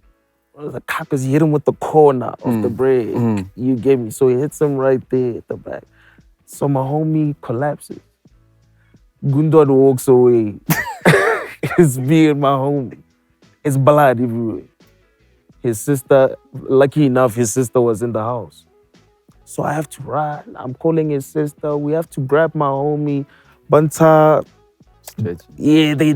It was a cock because he hit him with the corner of the break. You get me? So he hits him right there at the back. So my homie collapses. Gundwan walks away. It's me and my homie. It's blood everywhere. His sister, lucky enough, his sister was in the house. So I have to run. I'm calling his sister. We have to grab my homie. Banta. Yeah, they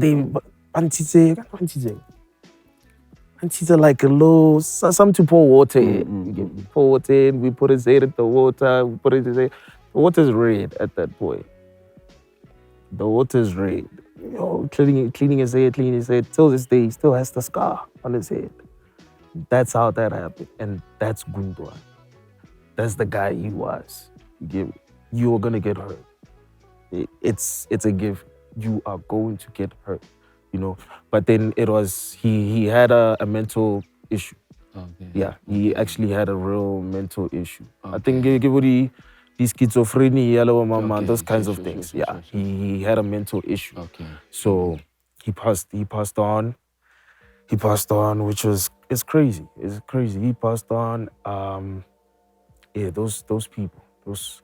Antita like a low, something to pour water in. Pour water in, we put his head in the water, we put it in the water's red at that point. The water's red. Yo, cleaning his head. Till this day, he still has the scar on his head. That's how that happened. And that's Gundwan. That's the guy he was. You are gonna get hurt. It's a gift. You are going to get hurt, you know. But then it was he had a mental issue. Okay. Yeah, he actually had a real mental issue. Okay. I think the schizophrenia, those kinds of things. Sure. He had a mental issue. Okay. So he passed on. Which it's crazy. It's crazy. He passed on. Those people. Those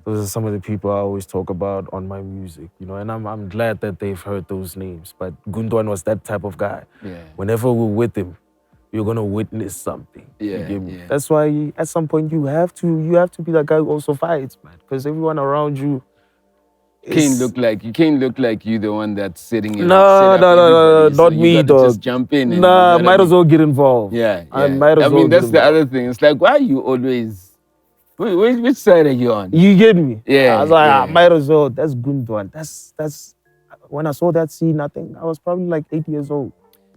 are some of the people I always talk about on my music, you know, and I'm glad that they've heard those names. But Gundwan was that type of guy. Yeah. Whenever we're with him, you're gonna witness something. Yeah. That's why at some point you have to be that guy who also fights, man. Because everyone around you you can't look like you the one that's sitting in. No, not me, dog. Just jump in. Nah, might as well get involved. Yeah. I mean, that's the other thing. It's like, why are you always? Which side are you on? You get me? Yeah. I was like, might as well. That's Gundwan. That's when I saw that scene, I think I was probably like 8 years old.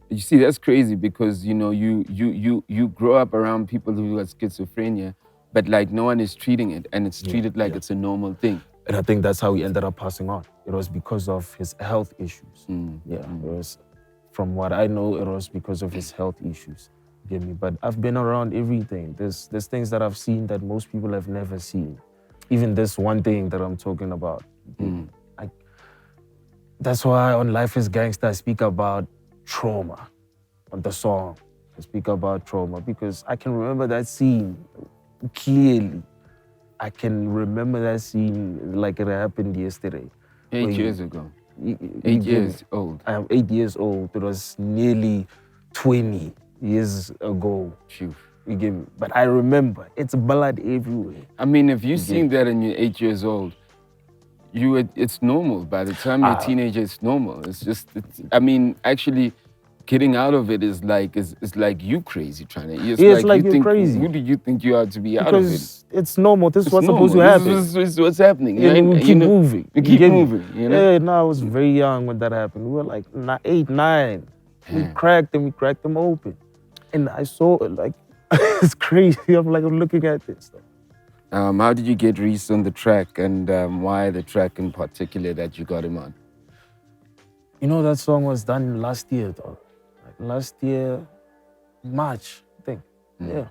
You see, that's crazy because you know you grow up around people who have schizophrenia, but like no one is treating it, and it's treated like it's a normal thing. And I think that's how he ended up passing on. It was because of his health issues. It was, from what I know, it was because of his health issues. Get me? But I've been around everything. There's things that I've seen that most people have never seen. Even this one thing that I'm talking about. That's why on Life is Gangsta I speak about trauma on the song. I speak about trauma because I can remember that scene clearly. I can remember that scene like it happened yesterday. 8 years ago. 8 years old. I am 8 years old. It was nearly 20 years ago. Phew. You get me? But I remember, it's blood everywhere. I mean, if you've seen that and you're 8 years old, it's normal. By the time you're a teenager, it's normal. I mean, actually, getting out of it is like you crazy trying to. It's like you're crazy. Who do you think you are to be out of it? Because it's normal. This is what's supposed to happen. This is what's happening. We keep moving. We keep moving. You know? Yeah, no, I was very young when that happened. We were like 8, 9. We cracked them open. And I saw it like, it's crazy. I'm looking at this stuff. How did you get Reece on the track, and why the track in particular that you got him on? You know, that song was done last year, though. Last year, March, I think. Yeah.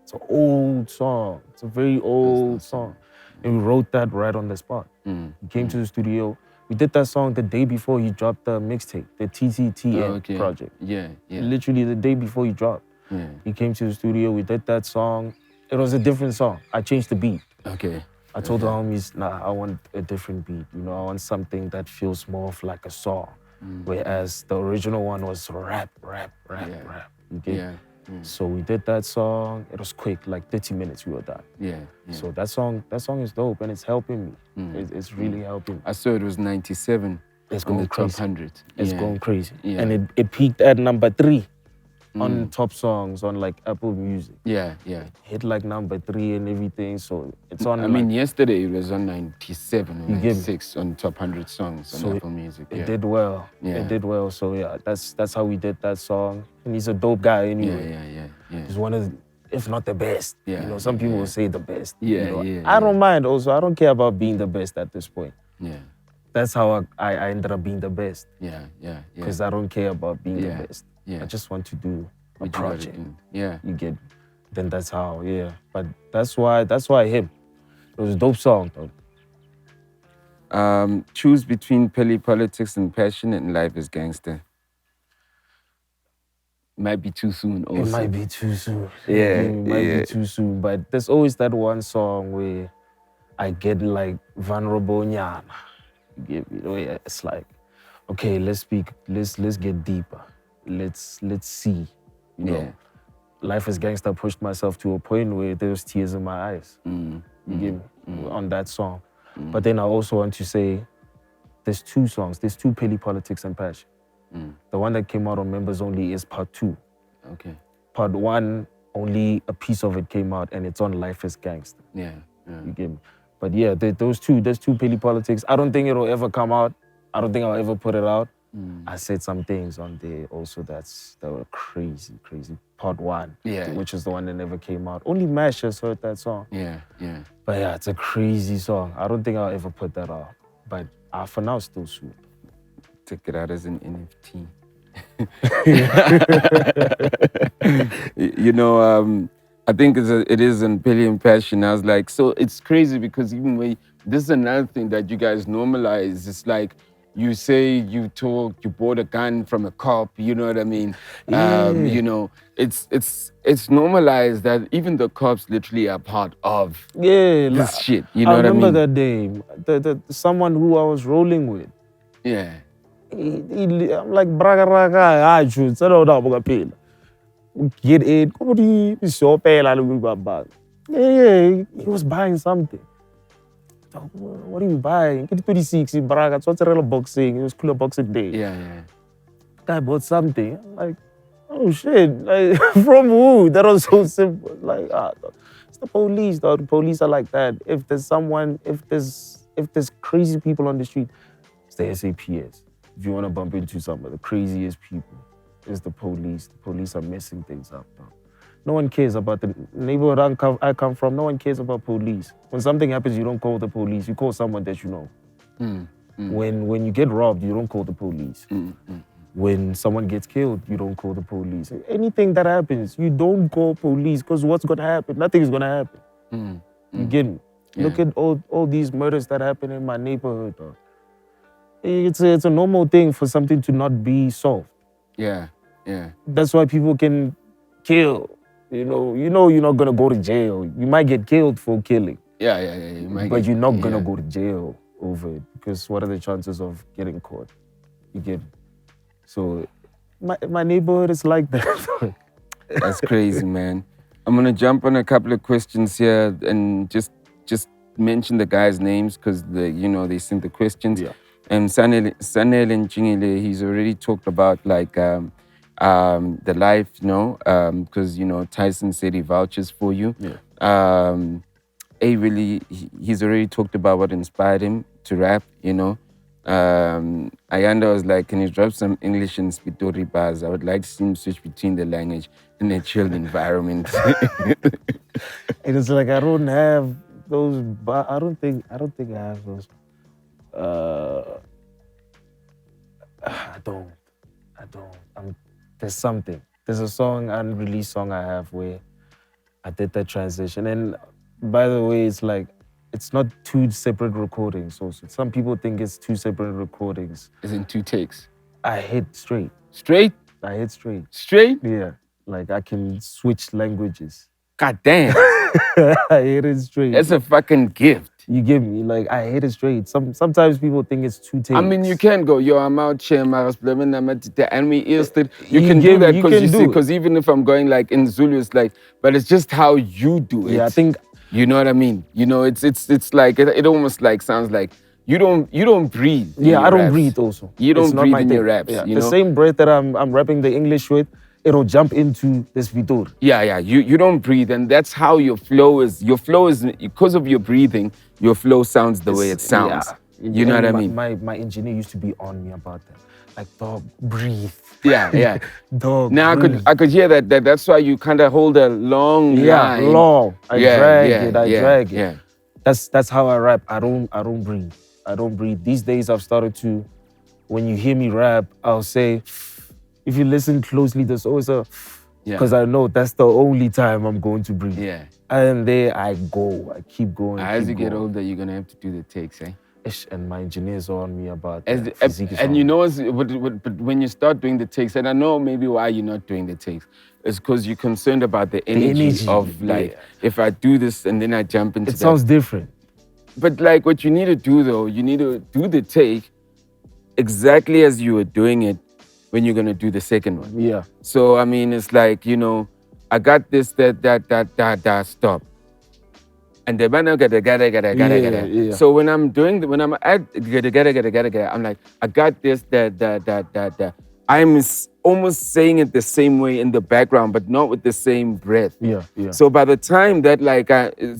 It's an old song. It's a very old song. And we wrote that right on the spot. We came to the studio. We did that song the day before he dropped the mixtape, the TTTN project. Yeah. Literally the day before he dropped. Yeah. He came to the studio, we did that song. It was a different song. I changed the beat. Okay. I told the homies, nah, I want a different beat. You know, I want something that feels more of like a song. Whereas the original one was rap. You get it? So we did that song. It was quick, like 30 minutes we were done. Yeah. So that song is dope and it's helping me. It's really helping. I saw it was 97 It's on going the crazy. top 100. It's going crazy. Yeah. And it peaked at number 3 on top songs on like Apple Music. Yeah. Hit like number 3 and everything. So it's on. I mean, yesterday it was on 97 or You get me? 96 on top 100 songs on Apple Music. It did well. Yeah. It did well. So yeah, that's how we did that song. And he's a dope guy anyway. Yeah. He's one of the, if not the best. Yeah, You know, some people will say the best. Yeah, you know. yeah, I don't mind also. I don't care about being the best at this point. Yeah. That's how I ended up being the best. Yeah. Because I don't care about being the best. Yeah. I just want to do a What you gotta project. do. Yeah. You get, then that's how, yeah. But that's why him. It was a dope song though. Choose between Pheli politics and passion and life is gangster. Might be too soon also. It might be too soon. Yeah, It might be too soon. But there's always that one song where I get like vulnerable nyana. You get me? Where it's like, okay, let's speak, let's get deeper. Let's see. You know. Life is Gangsta pushed myself to a point where there was tears in my eyes. You get me? On that song. But then I also want to say there's 2 songs. There's 2 Pheli politics and passion. The one that came out on Members Only is part 2. Okay. Part 1, only a piece of it came out and it's on Life is Gangsta. Yeah. You get me? But yeah, there's 2 Pheli politics. I don't think it'll ever come out. I don't think I'll ever put it out. I said some things on there also that were crazy. Part 1, which is the one that never came out. Only Mash has heard that song. Yeah. But yeah, it's a crazy song. I don't think I'll ever put that out. But for now, still sweet. Take it out as an NFT. You know, I think it is in Pheli and passion. I was like, so it's crazy because even when this is another thing that you guys normalize. It's like you say you bought a gun from a cop. You know what I mean? You know, it's normalized that even the cops literally are part of this shit. You know what I mean? I remember that day. The someone who I was rolling with. Yeah. I'm like, braga raga, I should settle down, pay. Get it, yeah, he was buying something. What are you buying? Get 26, braga, it's what's a real boxing. It was cooler boxing day. Yeah. Guy bought something. I'm like, oh shit, like, from who? That was so simple. Like, it's the police, though. The police are like that. If there's crazy people on the street, it's the SAPS. If you want to bump into some of the craziest people, it's the police. The police are messing things up, though. No one cares about the neighborhood I come from. No one cares about police. When something happens, you don't call the police. You call someone that you know. When you get robbed, you don't call the police. When someone gets killed, you don't call the police. Anything that happens, you don't call police because what's going to happen? Nothing is going to happen. You get me? Look at all these murders that happen in my neighborhood, though. It's a normal thing for something to not be solved. Yeah. That's why people can kill. You know you're not gonna go to jail. You might get killed for killing. Yeah. But you're not gonna go to jail over it because what are the chances of getting caught? You get it? So my neighborhood is like that. That's crazy, man. I'm gonna jump on a couple of questions here and just mention the guys' names because they sent the questions. Yeah. And Sanel and Jingile, he's already talked about like the life, because Tyson said he vouches for you. Yeah. He's already talked about what inspired him to rap. Ayanda was like, can you drop some English and Spitori bars? I would like to see him switch between the language in a chilled environment. And it's like I don't have those. I don't think I have those. I don't. There's something. There's a song, unreleased song I have where I did that transition. And by the way, it's like it's not 2 separate recordings also. Some people think it's 2 separate recordings. It's in 2 takes. I hit straight. Straight? I hit straight. Straight? Yeah. Like I can switch languages. God damn. I hit it straight. That's a fucking gift. You give me, like, I hit it straight. Sometimes people think it's 2 takes. I mean, you can go, yo, I'm out here, and we you You can do give- that you because can you see, do it. because even if I'm going like in Zulu, it's like, but it's just how you do it. Yeah, I think You know what I mean? You know, it's like it almost like sounds like you don't breathe. in yeah, your I don't raps. breathe also. You don't It's not breathe my in thing. your raps. Yeah, You the know? same breath that I'm rapping the English with, it'll jump into this Vitor. Yeah. You don't breathe, and that's how your flow is. Your flow is because of your breathing. Your flow sounds the way it sounds. Yeah. You know what I And mean? My engineer used to be on me about that. Like, dog, breathe. Yeah. Dog, Now breathe. I could hear that. That's why you kind of hold a long line. long. I drag it. Yeah. That's how I rap. I don't breathe. I don't breathe. These days I've started to, when you hear me rap, I'll say, if you listen closely, there's always a, because I know that's the only time I'm going to breathe. Yeah. And there I go. I keep going. As keep you get going. older, you're gonna have to do the takes, eh? And my engineers are on me about As that. Physique is on and you me. know, but when you start doing the takes, and I know maybe why you're not doing the takes, it's because you're concerned about the energy of like, yeah. if I do this and then I jump into It sounds different. But like what you need to do though, you need to do the take exactly as you were doing it when you're gonna do the second one. Yeah. So I mean, it's like, you know, I got this, that, stop. And the man gotta. Yeah. So when I'm at gotta, I'm like, I got this, that. I'm almost saying it the same way in the background, but not with the same breath. Yeah. So by the time that like,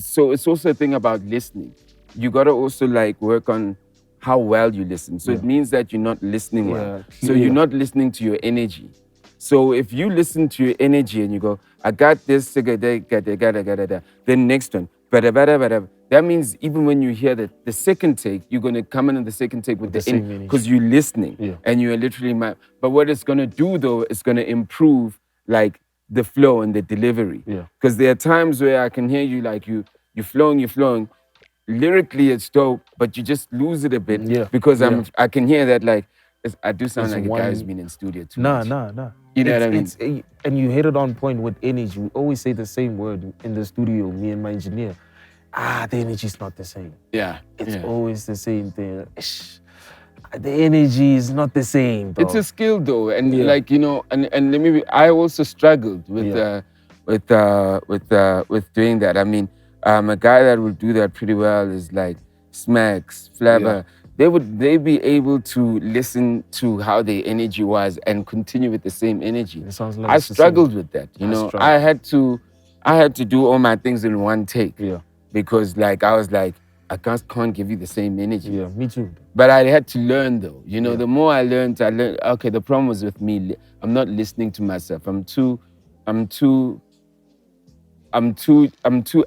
so it's also a thing about listening. You gotta also like work on how well you listen. So it means that you're not listening well. So you're not listening to your energy. So if you listen to your energy and you go, I got this, then next one, that means even when you hear the second take, you're gonna come in the second take with the same energy energy. because you're listening and you're literally. But what it's gonna do though, it's gonna improve like the flow and the delivery. Yeah. Because there are times where I can hear you like you're flowing. Lyrically, it's dope, but you just lose it a bit because I can hear that like I do sound like a guy who's been in studio too much. Nah. You know what I mean? And you hit it on point with energy. We always say the same word in the studio, me and my engineer. The energy's not the same. Yeah. It's always the same thing. The energy is not the same, dog. It's a skill though, and like, you know, and maybe I also struggled with doing that. I mean, a guy that would do that pretty well is like Smacks, Flabber. They be able to listen to how their energy was and continue with the same energy. It sounds like I it's the struggled same. with that. You know, I had to do all my things in one take. Yeah. Because like I was like, I can't give you the same energy. Yeah, me too. But I had to learn though. You know, the more I learned, okay, the problem was with me. I'm not listening to myself. I'm too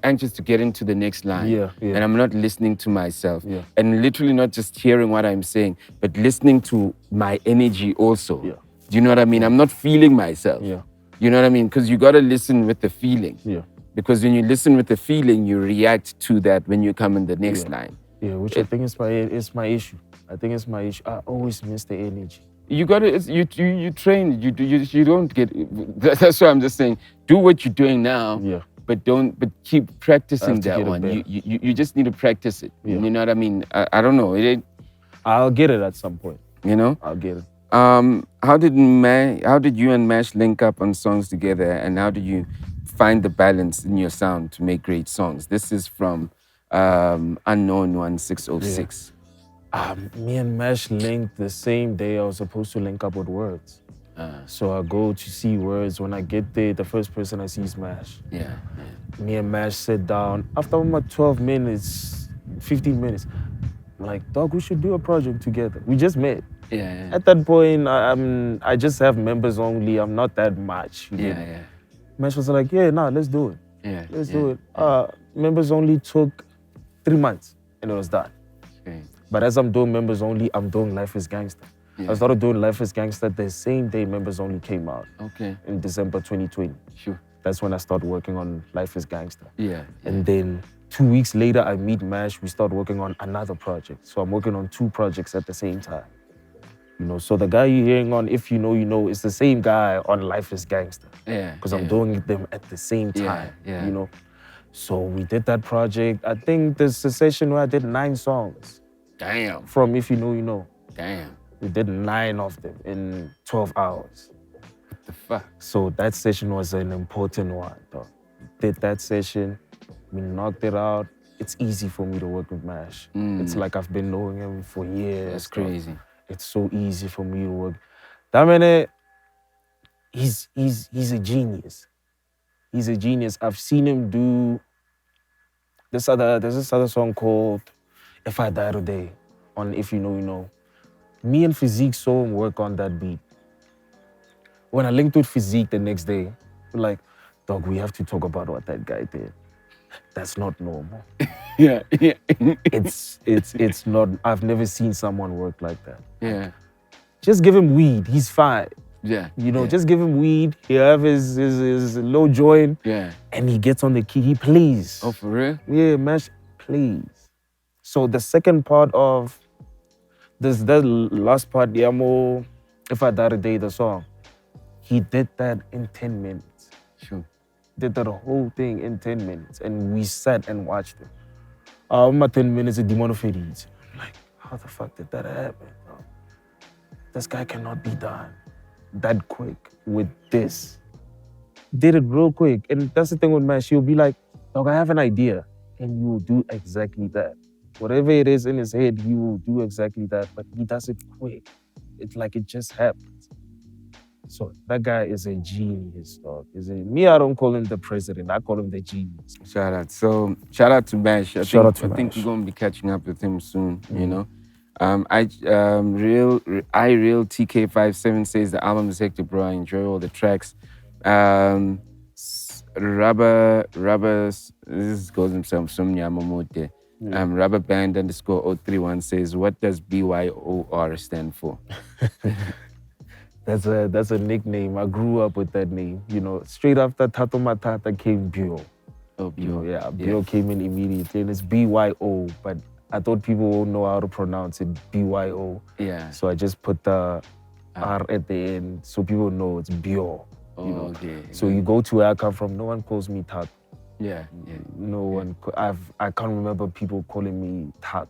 anxious to get into the next line. Yeah. And I'm not listening to myself. Yeah. And literally not just hearing what I'm saying, but listening to my energy also. Yeah. Do you know what I mean? I'm not feeling myself. Yeah. You know what I mean? Because you gotta listen with the feeling. Yeah. Because when you listen with the feeling, you react to that when you come in the next line. Yeah, which I think is my issue. I think it's my issue. I always miss the energy. You gotta, you train. You don't get. That's why I'm just saying. Do what you're doing now. Yeah. But keep practicing that get it one. better. You just need to practice it. Yeah. You know what I mean? I don't know. I'll get it at some point. You know? I'll get it. How did you and Mash link up on songs together, and how do you find the balance in your sound to make great songs? This is from Unknown 1606. Me and Mash linked the same day I was supposed to link up with Words. So I go to see Words. When I get there, the first person I see is Mash. Yeah. Me and Mash sit down. After about 12 minutes, 15 minutes, I'm like, dog, we should do a project together. We just met. Yeah. At that point, I just have members only. I'm not that much. Yeah. Mash was like, let's do it. Yeah. Let's do it. Members only took 3 months and it was done. Okay. But as I'm doing members only, I'm doing Life is Gangsta. Yeah. I started doing Life is Gangsta the same day members only came out. Okay. In December 2020. Sure. That's when I started working on Life is Gangsta. Yeah. And then 2 weeks later, I meet Mash. We start working on another project. So I'm working on 2 projects at the same time. You know, so the guy you're hearing on If You Know, You Know is the same guy on Life Is Gangsta. Yeah. Because I'm doing them at the same time. Yeah. You know. So we did that project. I think there's a session where I did 9 songs. Damn. From If You Know, You Know. Damn. We did 9 of them in 12 hours. What the fuck? So that session was an important one, though. Did that session, we knocked it out. It's easy for me to work with Mash. It's like I've been knowing him for years. That's crazy. It's so easy for me to work. That man, he's a genius. He's a genius. I've seen him do there's this other song called If I Die Today on If You Know, You Know. Me and Physique saw him work on that beat. When I linked with Physique the next day, we're like, dog, we have to talk about what that guy did. That's not normal. Yeah. It's not, I've never seen someone work like that. Yeah. Just give him weed, he's fine. Yeah. You know, just give him weed, he'll have his low joint, and he gets on the key, he plays. Oh, for real? Yeah, Mash plays. So the second part of this, that last part, Yamo, If I Die Today, the song, he did that in 10 minutes. Sure. Did that whole thing in 10 minutes, and we sat and watched it. My 10 minutes of demonophiles. I'm like, how the fuck did that happen? This guy cannot be done that quick with this. Did it real quick. And that's the thing with Mash. He'll be like, dog, I have an idea. And you will do exactly that. Whatever it is in his head, he will do exactly that. But he does it quick. It's like it just happens. So that guy is a genius, dog. Me, I don't call him the president. I call him the genius. Shout out. So shout out to Mash. I think we're gonna be catching up with him soon. You know. Real TK57 says the album is hectic, bro. I enjoy all the tracks. Rubber, this goes himself, Somnyamomote. Rubber Band _031 says, what does BYOR stand for? That's a nickname. I grew up with that name. You know, straight after Thato Matata came BYOR. Oh, BYOR. You know, BYOR came in immediately, and it's BYO, but I thought people won't know how to pronounce it, BYO. Yeah. So I just put the R at the end so people know it's BYOR. You know? Okay. So you go to where I come from, no one calls me Tat. Yeah. No one, I can't remember people calling me Tat.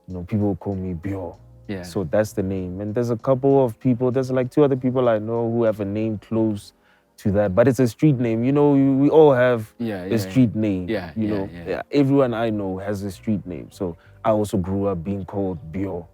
You know, people call me BYOR. Yeah. So that's the name. And there's a couple of people, there's like 2 other people I know who have a name close to that, but it's a street name. You know, we all have a street name. You know, everyone I know has a street name. So I also grew up being called BYOR.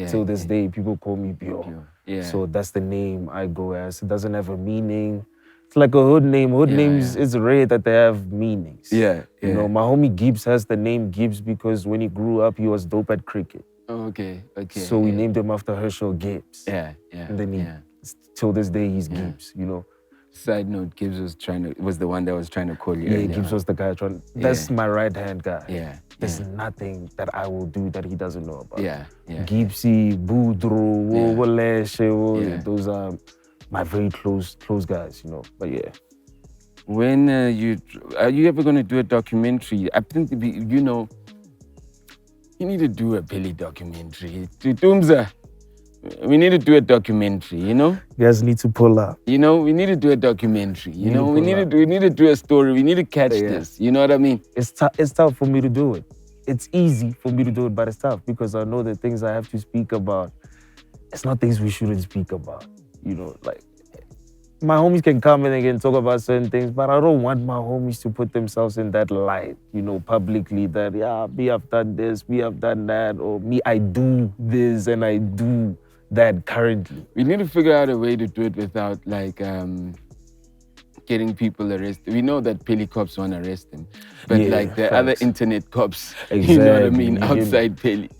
Till this day, people call me BYOR. So that's the name I go as. It doesn't have a meaning. It's like a hood name. Hood names, it's rare that they have meanings. You know, my homie Gibbs has the name Gibbs because when he grew up, he was dope at cricket. Okay. So we named him after Herschel Gibbs. And then till this day, he's Gibbs, you know. Side note, Gibbs was the one that was trying to call you. Yeah, Gibbs was the guy trying. That's my right-hand guy. There's nothing that I will do that he doesn't know about. Gibbsy, Boudreaux, Woleshe, those are my very close guys, you know. But yeah. When are you ever going to do a documentary? I think, you know, you need to do a Pheli documentary. Tumza, we need to do a documentary, you know? You guys need to pull up. You know, we need to do a documentary, you know? We need to do a story. We need to catch this, you know what I mean? It's tough for me to do it. It's easy for me to do it, but it's tough because I know the things I have to speak about, it's not things we shouldn't speak about, you know? Like, my homies can come and they can talk about certain things, but I don't want my homies to put themselves in that light, you know, publicly that, we have done this, we have done that, or me, I do this and I do that currently. We need to figure out a way to do it without, like, getting people arrested. We know that Pheli cops want to arrest them, but like the other internet cops, you know what I mean, outside Pheli.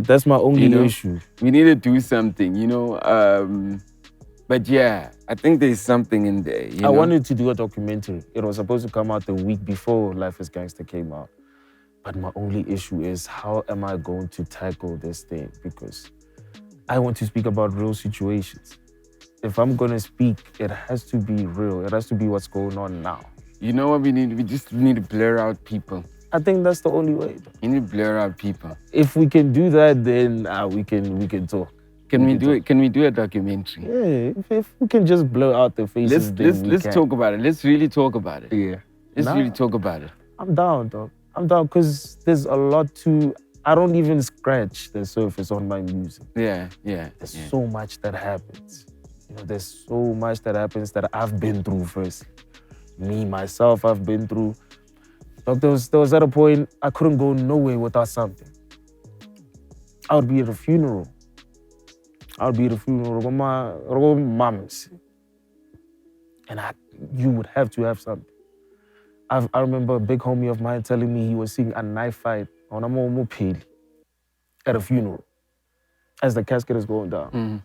That's my only issue. We need to do something, you know. But yeah, I think there's something in there. I wanted to do a documentary. It was supposed to come out the week before Life Is Gangsta came out. But my only issue is how am I going to tackle this thing? Because I want to speak about real situations. If I'm gonna speak, it has to be real. It has to be what's going on now. You know what we need? We just need to blur out people. I think that's the only way. You need to blur out people. If we can do that, then we can talk. Can we do it? Can we do a documentary? Yeah, if we can just blur out the faces, let's talk about it. Let's really talk about it. Yeah. Let's really talk about it. I'm down, dog. I'm down because there's a lot to. I don't even scratch the surface on my music. Yeah. There's so much that happens. You know, there's so much that happens that I've been through first. Me, myself, I've been through. Like there was at a point I couldn't go nowhere without something. I would be at a funeral. Of my mom's. And you would have to have something. I remember a big homie of mine telling me he was seeing a knife fight on a Pheli at a funeral as the casket is going down.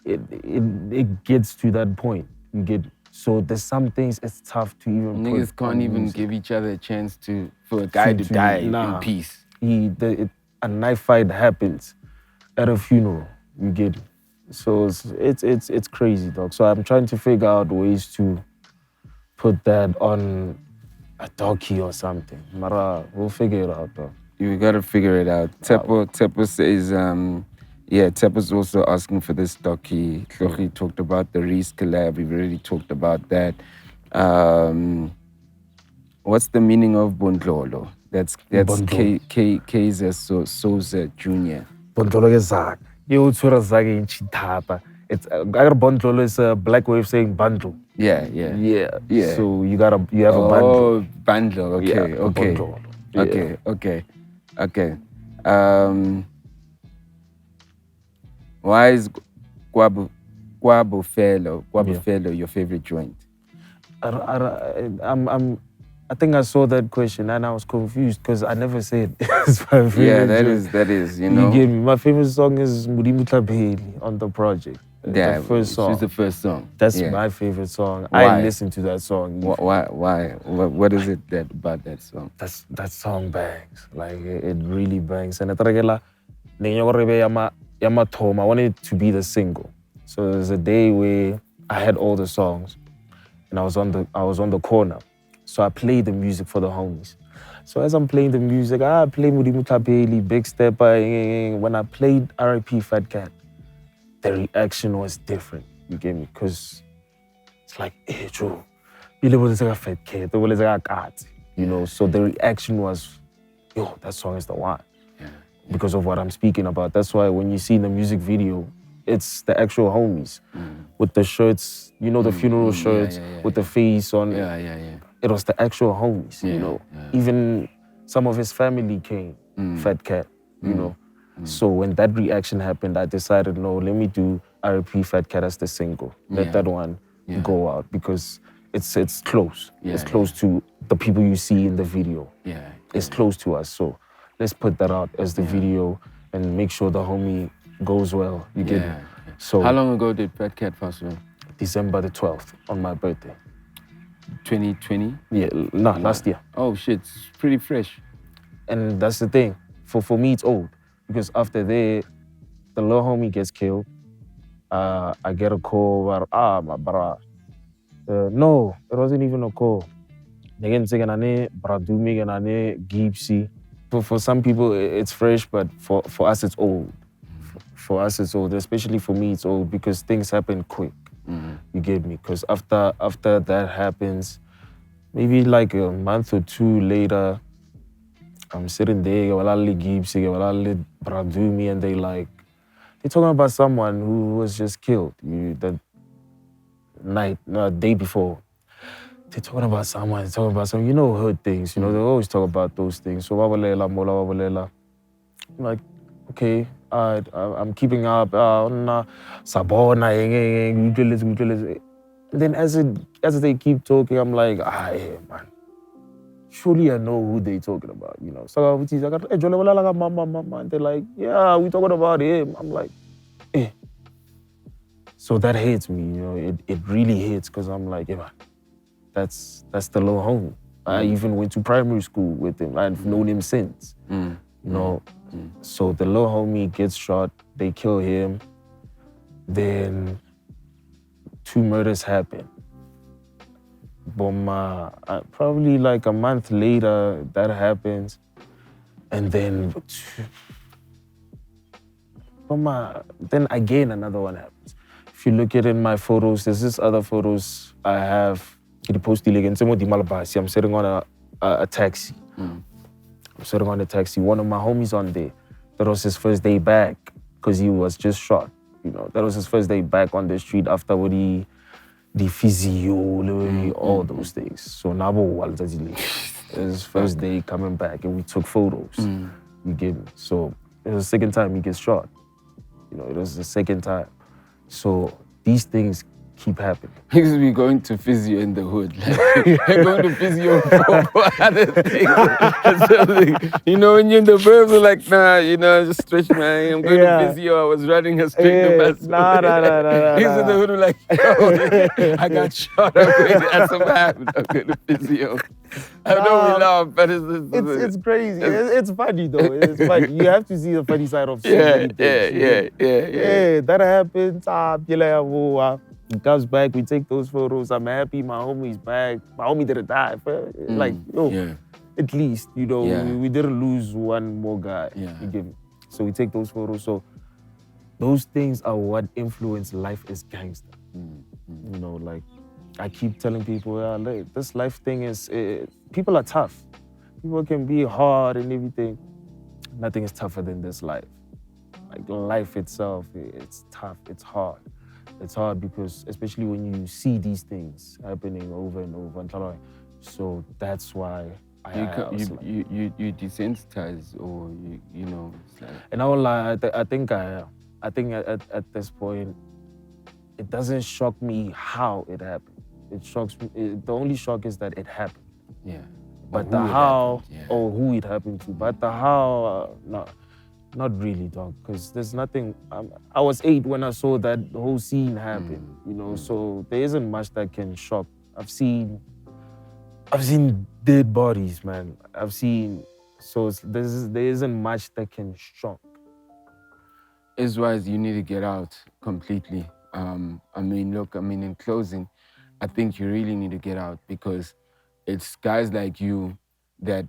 It gets to that point. So there's some things it's tough to even Niggas can't even give each other a chance for a guy to die in peace. A knife fight happens at a funeral. You get it. So it's crazy, dog. So I'm trying to figure out ways to put that on a docu or something. Mara, we'll figure it out, dog. You gotta figure it out. Tepo says, Tepo's also asking for this docu. He talked about the A-Reece collab. We've already talked about that. What's the meaning of Bontholo? That's Kaiser Souza Jr. Bontholo is Saga. You Saga in Chitapa. It's Bontholo is a black way of saying bundle. Yeah. So you have a bundle. Oh, bundle. Okay. Yeah, Bontholo. Okay. Why is Guabufelo your favorite joint? I think I saw that question and I was confused because I never said it's my favorite. Yeah, that is, you know. You get me. My favorite song is Modima on the project. Yeah, the first song. It's the first song. That's my favorite song. Why? I listen to that song. Why? What is it about that song? That song bangs. Like it really bangs. And I wanted it to be the single. So there's a day where I had all the songs and I was on the corner. So I played the music for the homies. So as I'm playing the music, I played Modima, Big Stepper. When I played R.I.P Fat Cat, the reaction was different. You get me? Because it's like, hey, Joe, you was like a fat cat, you was like a cat. You know, so the reaction was, yo, that song is the one. Yeah. Because of what I'm speaking about. That's why when you see the music video, it's the actual homies with the shirts, you know, the funeral shirts with the face on. Yeah. It was the actual homies, you know. Yeah. Even some of his family came, Fat Cat, you know. So when that reaction happened, I decided, no, let me do R.I.P Fat Cat as the single. Let that one go out because it's close. It's close to the people you see in the video. It's close to us. So let's put that out as the video and make sure the homie goes well. You get it? So how long ago did Fat Cat pass away? December the 12th, on my birthday. 2020? Yeah, last year. Oh shit, it's pretty fresh. And that's the thing. For me, it's old. Because after that, the little homie gets killed. I get a call about, my brother. No, it wasn't even a call. For some people, it's fresh, but for us, it's old. For us, it's old. Especially for me, it's old because things happen quick. You get me? Because after that happens, maybe like a month or two later, I'm sitting there, and they're talking about someone who was just killed the day before. They're talking about someone, you know, heard things, you know, they always talk about those things. So I'm like, okay, I'm keeping up. Sabona, then as they keep talking, I'm like, yeah, man. Surely I know who they talking about, you know. So and they're like, yeah, we talking about him. I'm like, eh. So that hits me, you know. It really hits because I'm like, yeah, man, that's the little homie. I even went to primary school with him. I've known him since, you know. So the little homie gets shot. They kill him. Then 2 murders happen. Probably like a month later, that happens. And then, then again, another one happens. If you look at in my photos, there's this other photos I have. I'm sitting on a taxi. I'm sitting on a taxi. One of my homies on there. That was his first day back because he was just shot. That was his first day back on the street after what the physio, all those things. So Nabo his first day coming back and we took photos. You get me? So it was the second time he gets shot. It was the second time. So these things keep happening. Because we're going to physio in the hood. We're going to physio for other things. When you're in the burbs, you're like, nah, just stretch my, I'm going to physio. I was running a straight to muscle. Nah. He's in the hood, we're like, yo, I got shot. That's what happened. I'm going to physio. I know we laugh, but it's crazy. It's funny though. It's funny. You have to see the funny side of so many things. Yeah. That happens. He comes back. We take those photos. I'm happy. My homie's back. My homie didn't die. At least we didn't lose one more guy. So we take those photos. So those things are what influence Life is Gangsta. I keep telling people, this life thing is, people are tough. People can be hard and everything. Nothing is tougher than this life. Like life itself, it's tough, it's hard. It's hard because, especially when you see these things happening over and over. So that's why you desensitize, or it's like... And I won't lie, I think at this point, it doesn't shock me how it happened. It shocks me. The only shock is that it happened. Yeah. But the how, or who it happened to. But the how, no, not really, dog. Because there's nothing. I was 8 when I saw that whole scene happen. So there isn't much that can shock. I've seen dead bodies, man. So there isn't much that can shock. It's wise you need to get out completely. In closing, I think you really need to get out, because it's guys like you that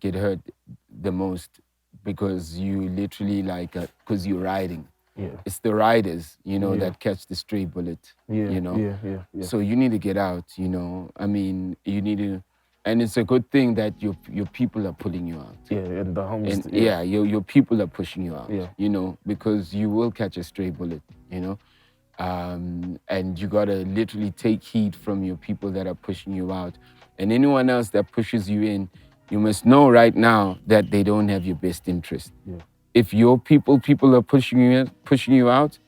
get hurt the most, because you literally because you're riding. Yeah. It's the riders, that catch the stray bullet. Yeah. So you need to get out. You need to, and it's a good thing that your people are pulling you out. Yeah, and the homies. And your people are pushing you out. Yeah. Because you will catch a stray bullet. And you gotta literally take heed from your people that are pushing you out. And anyone else that pushes you in, you must know right now that they don't have your best interest. Yeah. If your people are pushing you out,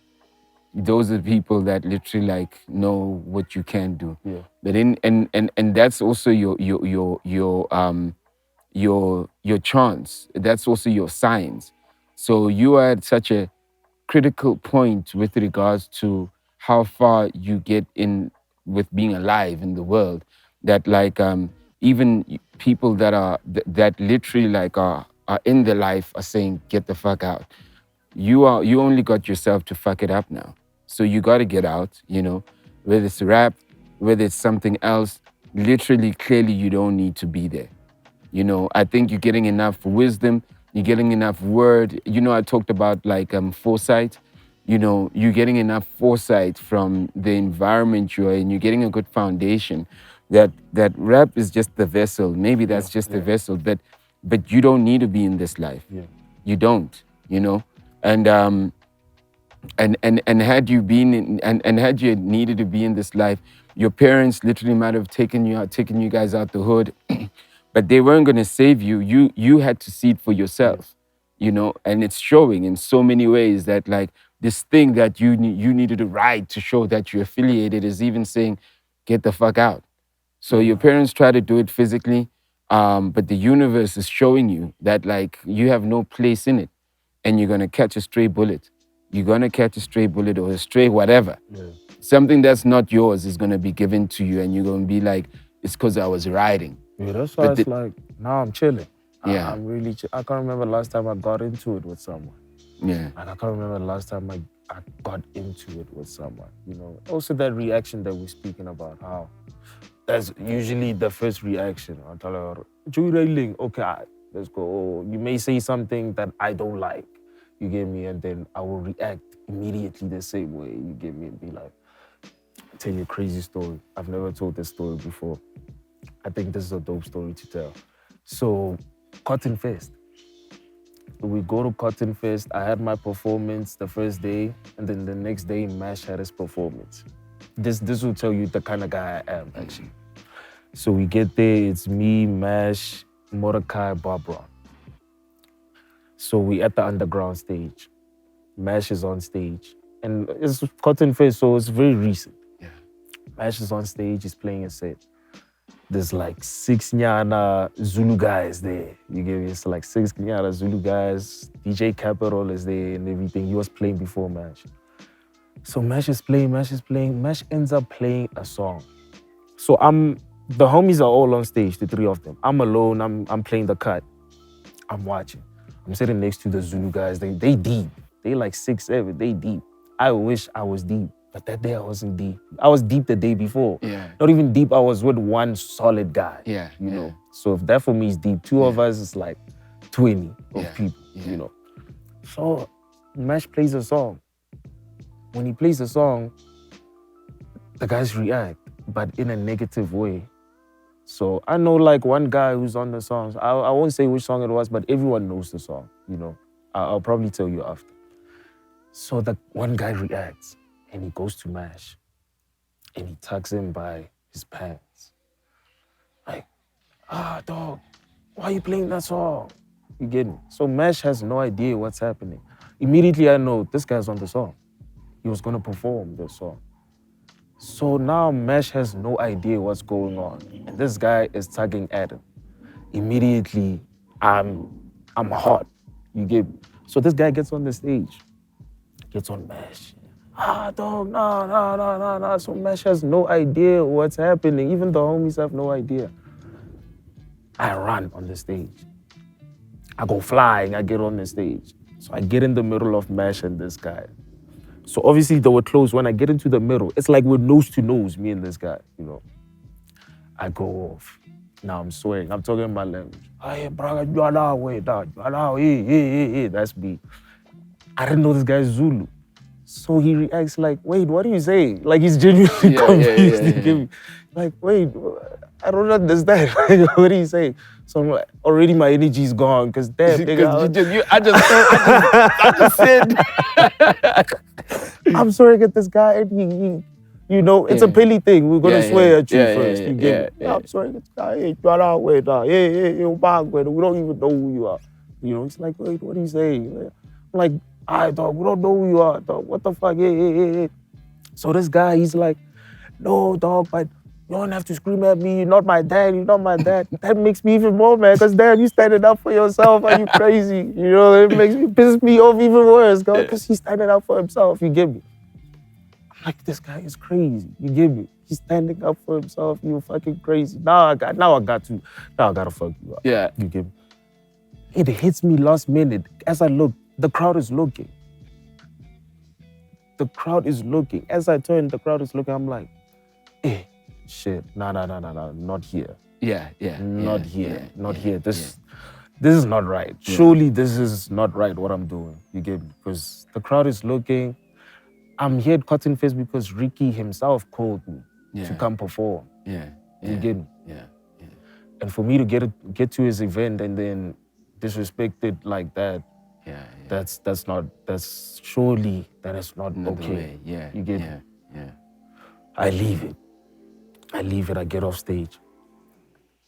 those are the people that literally know what you can do. Yeah. But and that's also your chance. That's also your signs. So you are at such a critical point with regards to how far you get in with being alive in the world, that even people that are that literally are in the life are saying, get the fuck out. You only got yourself to fuck it up now. So you got to get out, whether it's rap, whether it's something else. Literally, clearly, you don't need to be there. I think you're getting enough wisdom. You're getting enough word. I talked about foresight. You're getting enough foresight from the environment you're in. You're getting a good foundation. That rap is just the vessel. Maybe that's just the vessel. But you don't need to be in this life. Yeah. You don't. And had you been in, and had you needed to be in this life, your parents literally might have taken you guys out the hood. But they weren't going to save you. You had to see it for yourself, and it's showing in so many ways that this thing that you needed to ride to show that you're affiliated is even saying, get the fuck out. So your parents try to do it physically, but the universe is showing you that you have no place in it, and you're going to catch a stray bullet. You're going to catch a stray bullet or a stray whatever. Yeah. Something that's not yours is going to be given to you, and you're going to be like, it's because I was riding. Yeah, that's why it's now I'm chilling. Yeah. I'm really I can't remember the last time I got into it with someone. Yeah. And I can't remember the last time I got into it with someone, Also that reaction that we're speaking about, how That's usually the first reaction. I'll tell her, "Joy, okay, let's go." You may say something that I don't like, you get me, and then I will react immediately the same way, you get me, and be like, tell you a crazy story. I've never told this story before. I think this is a dope story to tell. So, Cotton Fest. We go to Cotton Fest. I had my performance the first day, and then the next day, Mash had his performance. This will tell you the kind of guy I am, actually. So we get there, it's me, Mash, Mordecai, Barbara. So we at the underground stage. Mash is on stage. And it's Cotton Fest, so it's very recent. Yeah. Mash is on stage, he's playing a set. There's like 6 Nyana Zulu guys there. You get me? It's like 6 Nyana Zulu guys. DJ Capital is there and everything. He was playing before Mash. So Mash is playing. Mash ends up playing a song. So the homies are all on stage, the 3 of them. I'm alone, I'm playing the cut. I'm watching. I'm sitting next to the Zulu guys. They deep. They like 6, 7, they deep. I wish I was deep, but that day I wasn't deep. I was deep the day before. Yeah. Not even deep, I was with one solid guy. Yeah. You know. So if that for me is deep, 2 of us is like 20 of people, you know. So Mash plays a song. When he plays a song, the guys react, but in a negative way. So I know like one guy who's on the songs. I won't say which song it was, but everyone knows the song, you know. I'll probably tell you after. So the one guy reacts and he goes to Mash and he tucks him by his pants. Like, dog, why are you playing that song? You get me? So Mash has no idea what's happening. Immediately I know this guy's on the song. He was gonna perform the song. So now Mash has no idea what's going on. And this guy is tugging at him. Immediately, I'm hot. You get me? So this guy gets on the stage, gets on Mash. Dog, nah. So Mash has no idea what's happening. Even the homies have no idea. I run on the stage. I go flying, I get on the stage. So I get in the middle of Mash and this guy. So obviously they were close. When I get into the middle, it's like we're nose to nose, me and this guy, you know. I go off. Now I'm swearing. I'm talking my language. Hey, bro, you are now, wait, dog. You are now, hey. That's me. I didn't know this guy's Zulu. So he reacts like, wait, what are you saying? Like he's genuinely confused. Yeah. Like, wait, I don't understand. What are you saying? So I'm like, already my energy is gone, because damn, nigga. I just said. I'm swearing at this guy, and he you know, it's a Pheli thing. We're gonna swear at you first. You get me? I'm swearing at this guy. Hey, we don't even know who you are. You know, he's like, wait, what are you saying? I'm like, all right, dog, we don't know who you are, dog. What the fuck? Hey. So this guy, he's like, no, dog, but you don't have to scream at me. You're not my dad. You're not my dad. That makes me even more mad, because damn, you standing up for yourself. Are you crazy? You know, it pisses me off even worse, because he's standing up for himself. You get me? I'm like, this guy is crazy. You get me? He's standing up for himself. You fucking crazy. Now I gotta fuck you up. Yeah. You get me? It hits me last minute. As I look, the crowd is looking. The crowd is looking. As I turn, the crowd is looking. I'm like, shit, no, not here. Not here. This is not right. Surely this is not right what I'm doing. You get me? Because the crowd is looking. I'm here at Cotton Fest because Ricky himself called me to come perform. You get me? And for me to get to his event and then disrespect it like that, that's surely that is not okay. You get me? I leave it. I get off stage.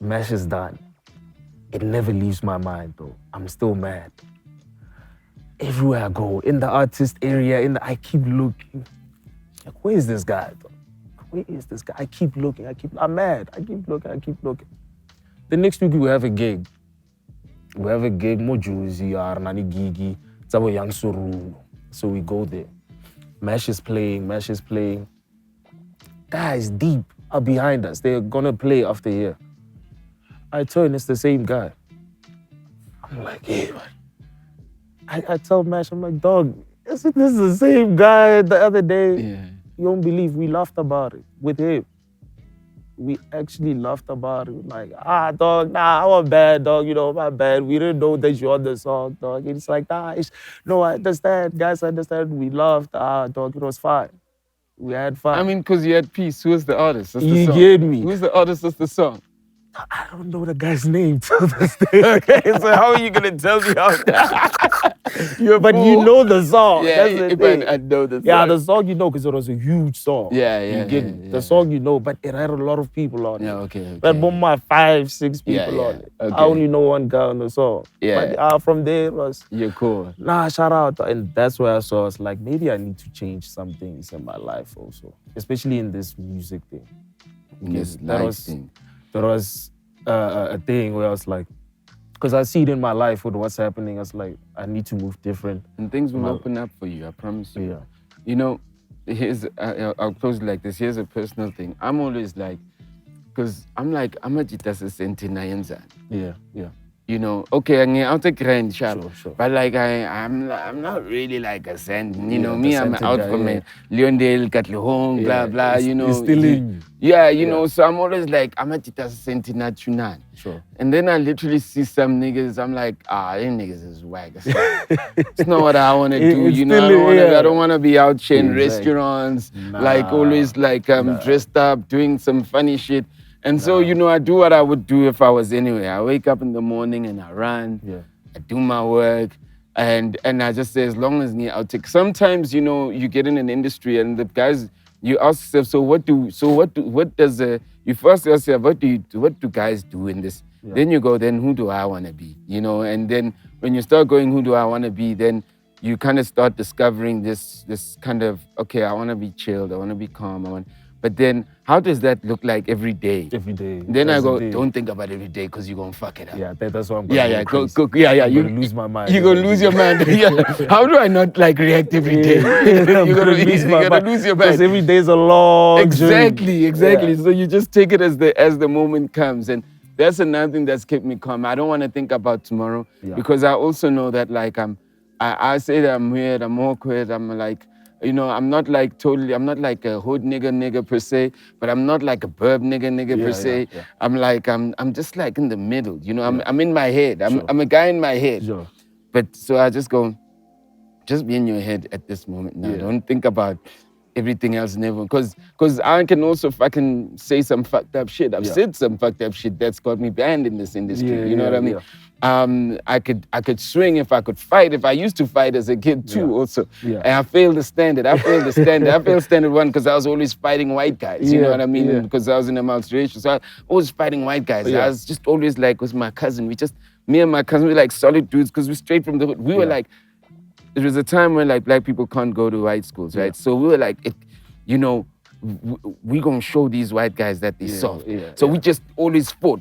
Mash is done. It never leaves my mind though. I'm still mad. Everywhere I go, in the artist area, I keep looking. Like, where is this guy though? Where is this guy? I keep looking, I'm mad. I keep looking. The next week we have a gig. Mojuzi, Arnani Gigi, Tsabo Young Suru. So we go there. Mash is playing. Guys deep are behind us. They're gonna play after here. I turn, it's the same guy. I'm like, hey, man. I tell Mash, I'm like, dog, this is the same guy the other day. You don't believe we laughed about it with him. we actually laughed about it. Like, dog, nah, I'm bad, dog. My bad. We didn't know that you're on the song, dog. It's like, no, I understand. Guys, I understand. We laughed. Dog, it was fine. We had fun. I mean, because you had peace. Who's the artist? That's the You song. get me? Who's the artist? That's the song. I don't know the guy's name to this day. Okay, so how are you gonna tell me how? But you know the song. Yeah, That's the if thing. I know the song. Yeah, the song you know because it was a huge song. Yeah, You get me? The song you know, but it had a lot of people on it. Yeah, okay. But my 5, 6 people on it. Okay. I only know one guy on the song. Yeah. But from there it was, You're cool. shout out. And that's where I saw, it's like, maybe I need to change some things in my life also, especially in this music thing. This life thing. There was a thing where I was like, because I see it in my life with what's happening, I was like, I need to move different. And things will open up for you, I promise you. Yeah. You know, I'll close it like this. Here's a personal thing. I'm always like, because I'm like, I'm a jitasa sentinayenza. Yeah. You know, okay, I'll take rent, sure. Sure. But like I'm not really like a cent. You know, the me, I'm centered out guy, from Leondale, Katlehong, blah blah. You know, It's still in you. Yeah, you know. So I'm always like, I'm a jitasa sentinatunan. Sure. And then I literally see some niggas. I'm like, them niggas is whack. It's not what I want to do. You know, I don't want to be out here in restaurants, like always like dressed up, doing some funny shit. And so, you know, I do what I would do if I was anywhere. I wake up in the morning and I run. Yeah. I do my work. And I just say, as long as I'll take. Sometimes, you know, you get in an industry and the guys, you ask yourself, you first ask yourself, what do guys do in this? Yeah. Then you go, then who do I want to be? You know, and then when you start going, who do I want to be? Then you kind of start discovering this kind of, okay, I want to be chilled. I want to be calm. But then, how does that look like every day? Every day. Then I go, don't think about every day because you're going to fuck it up. Yeah, that's what I'm going to do. Yeah. You're going to lose my mind. You're going to lose your mind. Yeah. How do I not like react every day? You're going to lose your mind. Because every day is a long journey. Exactly. Yeah. So you just take it as the moment comes. And that's another thing that's kept me calm. I don't want to think about tomorrow because I also know that like I say that I'm weird, I'm awkward, I'm like, you know, I'm not like a hood nigga per se, but I'm not like a burb nigga per se. Yeah. I'm just like in the middle, you know, I'm in my head. I'm a guy in my head. Sure. But so I just go, just be in your head at this moment now. Don't think about everything else never. Because I can also fucking say some fucked up shit. I've said some fucked up shit that's got me banned in this industry. You know what I mean? Yeah. I could swing if I could fight. If I used to fight as a kid too also. Yeah. And I failed the standard. I failed standard 1 because I was always fighting white guys. You know what I mean? Because I was in a multiracial. So I was always fighting white guys. I was just always like, with my cousin. Me and my cousin, we were like solid dudes because we're straight from the hood. We were like, it was a time when like black people can't go to white schools, right? So we were like, you know, we gonna show these white guys that they soft. So we just always fought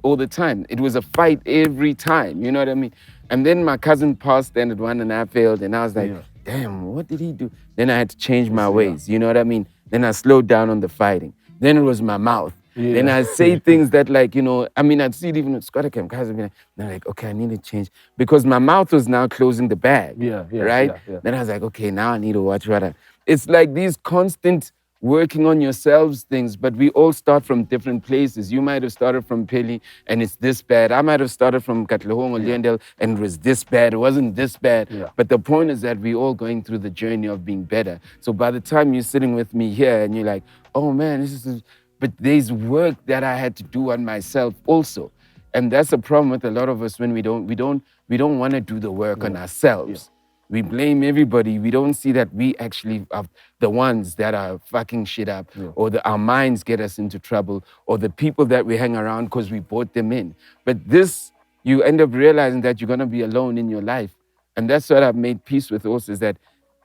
all the time. It was a fight every time, you know what I mean? And then my cousin passed standard 1 and I failed and I was like, damn, what did he do? Then I had to change my ways, you know what I mean? Then I slowed down on the fighting. Then it was my mouth. Yeah. Then I say things that like, you know, I mean, I'd see it even with Scotticam guys would be like, they're like, okay, I need to change. Because my mouth was now closing the bag, right? Yeah. Then I was like, okay, now I need to watch what It's like these constant working on yourselves things, but we all start from different places. You might have started from Pheli and it's this bad. I might have started from Katlehong or Leondale and it was this bad. It wasn't this bad. Yeah. But the point is that we're all going through the journey of being better. So by the time you're sitting with me here and you're like, oh man, this is... But there's work that I had to do on myself also. And that's a problem with a lot of us when we don't want to do the work on ourselves. We blame everybody. We don't see that we actually are the ones that are fucking shit up or our minds get us into trouble or the people that we hang around because we brought them in. But this, you end up realizing that you're going to be alone in your life. And that's what I've made peace with also is that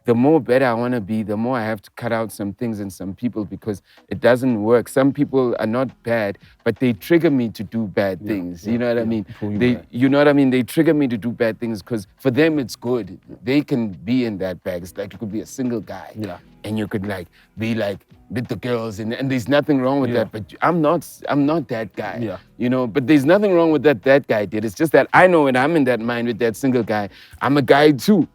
the more better I want to be, the more I have to cut out some things and some people because it doesn't work. Some people are not bad, but they trigger me to do bad things. You know what I mean? You know what I mean? They trigger me to do bad things because for them it's good. They can be in that bag. It's like you could be a single guy. Yeah. And you could like be like with the girls and there's nothing wrong with that. But I'm not that guy. Yeah. You know, but there's nothing wrong with that guy did. It's just that I know when I'm in that mind with that single guy, I'm a guy too.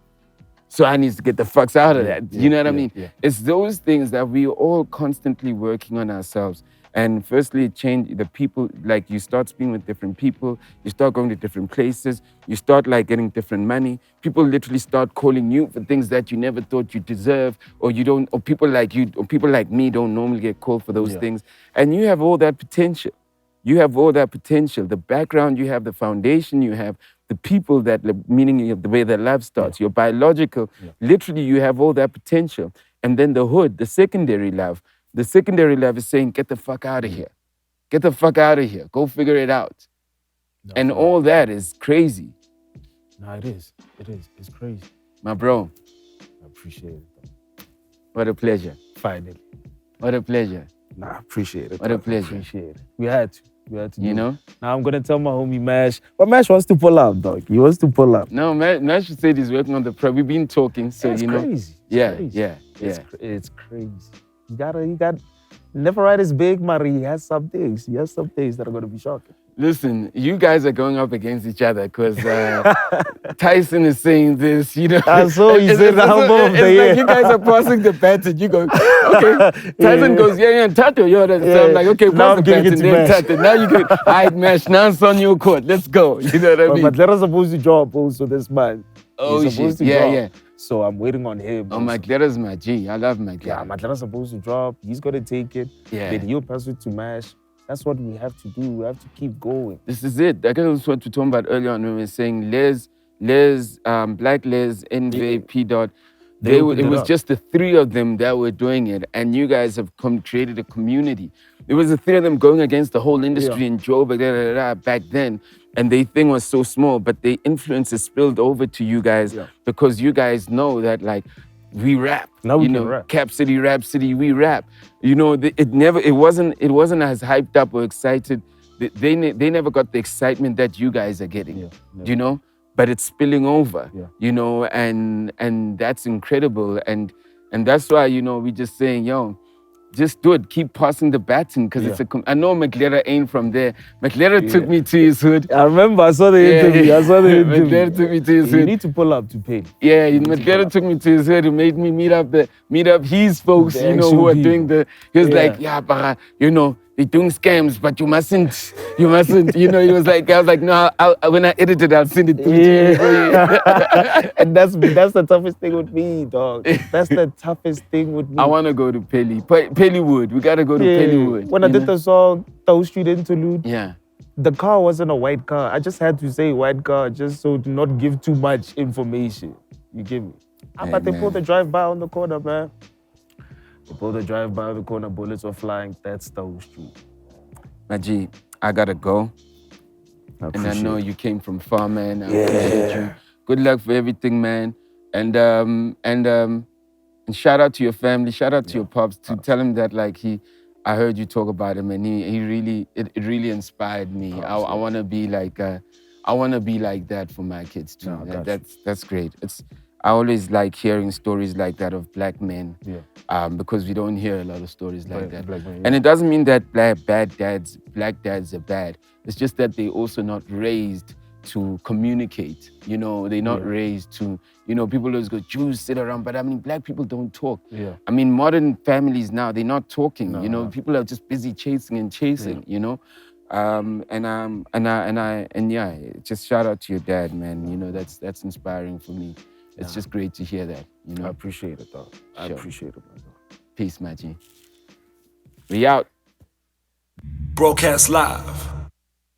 So I need to get the fucks out of that. You know what I mean? Yeah. It's those things that we're all constantly working on ourselves. And firstly, it changed the people, like you start speaking with different people, you start going to different places, you start like getting different money. People literally start calling you for things that you never thought you deserve, or you don't, or people like you, or people like me don't normally get called for those things. And you have all that potential. You have all that potential. The background you have, the foundation you have, the people that, meaning the way that love starts, your biological, literally you have all that potential. And then the hood, the secondary love is saying, get the fuck out of here. Get the fuck out of here. Go figure it out. And all that is crazy. No, it is. It is. It's crazy. My bro. I appreciate it. What a pleasure. Finally. What a pleasure. Nah, I appreciate it. What a pleasure. Appreciate it. We had to. You know? Now I'm going to tell my homie Mash. But Mash wants to pull up, dog. He wants to pull up. No, Mash said he's working on the pro. We've been talking, so it's you know. Crazy. Yeah, crazy. Yeah. It's crazy. He got never ride is big, Mari. He has some things. He has some things that are going to be shocking. Listen, you guys are going up against each other because Tyson is saying this, you know. I saw he said the album of the year. Like you guys are passing the baton. You go, okay. Tyson goes, yeah, Thato, So I'm like, okay, pass the baton. Then Thato. Now you get, all right, Mash, now it's on your court. Let's go. You know what I mean? But they're supposed to drop also this month. Oh, He's supposed shit. to drop. Yeah. So I'm waiting on him. Oh, Maglera's my G. I love Maglera. Yeah, Maglera's supposed to drop. He's going to take it. Yeah. Then he'll pass it to Mash. That's what we have to do. We have to keep going. This is it. That was what we talking about earlier on when we were saying Black Les, NV, P. Dot. It was just the three of them that were doing it, and you guys have created a community. It was the three of them going against the whole industry in Joburg back then, and their thing was so small, but the influence is spilled over to you guys because you guys know that like we rap. Now we can rap. Cap City, Rap City, we rap. You know, it wasn't as hyped up or excited. They never got the excitement that you guys are getting. You know. But it's spilling over, you know, and that's incredible. And that's why, you know, we just saying, yo, just do it. Keep passing the baton because I know Maglera ain't from there. Maglera took me to his hood. I remember, I saw the interview. Maglera took me to his hood. You need to pull up to pay. Yeah, Maglera took me to his hood and made me meet up his folks, you know, who are doing he was like, but, you know, they're doing scams, but you mustn't, you know, he was like, I was like, no, when I edit it, I'll send it to you. And that's the toughest thing with me, dog. That's the toughest thing with me. I want to go to Pellywood. We got to go to Pellywood. When I did the song, Tao Street Interlude, yeah, the car wasn't a white car. I just had to say white car just so to not give too much information. You get me? But they pulled the drive-by on the corner, man. They pulled the drive-by on the corner, bullets were flying. That's Tao Street. Maji, I got to go. And I know you came from far, man. I appreciate you. Good luck for everything, man. And shout out to your family. Shout out to your pops to tell him that like I heard you talk about him and he really it really inspired me. I want to be like that for my kids too. No, that's great. I always like hearing stories like that of black men because we don't hear a lot of stories like that. And it doesn't mean that black dads are bad. It's just that they're also not raised to communicate. You know, they're not raised to, you know, people always go, Jews sit around, but I mean, black people don't talk. I mean, modern families now, they're not talking. You know, people are just busy chasing, you know. Just shout out to your dad, man. You know, that's inspiring for me. It's just great to hear that, you know. I appreciate it, dog. I appreciate it, man. Peace, Maji. We out. Broadcast live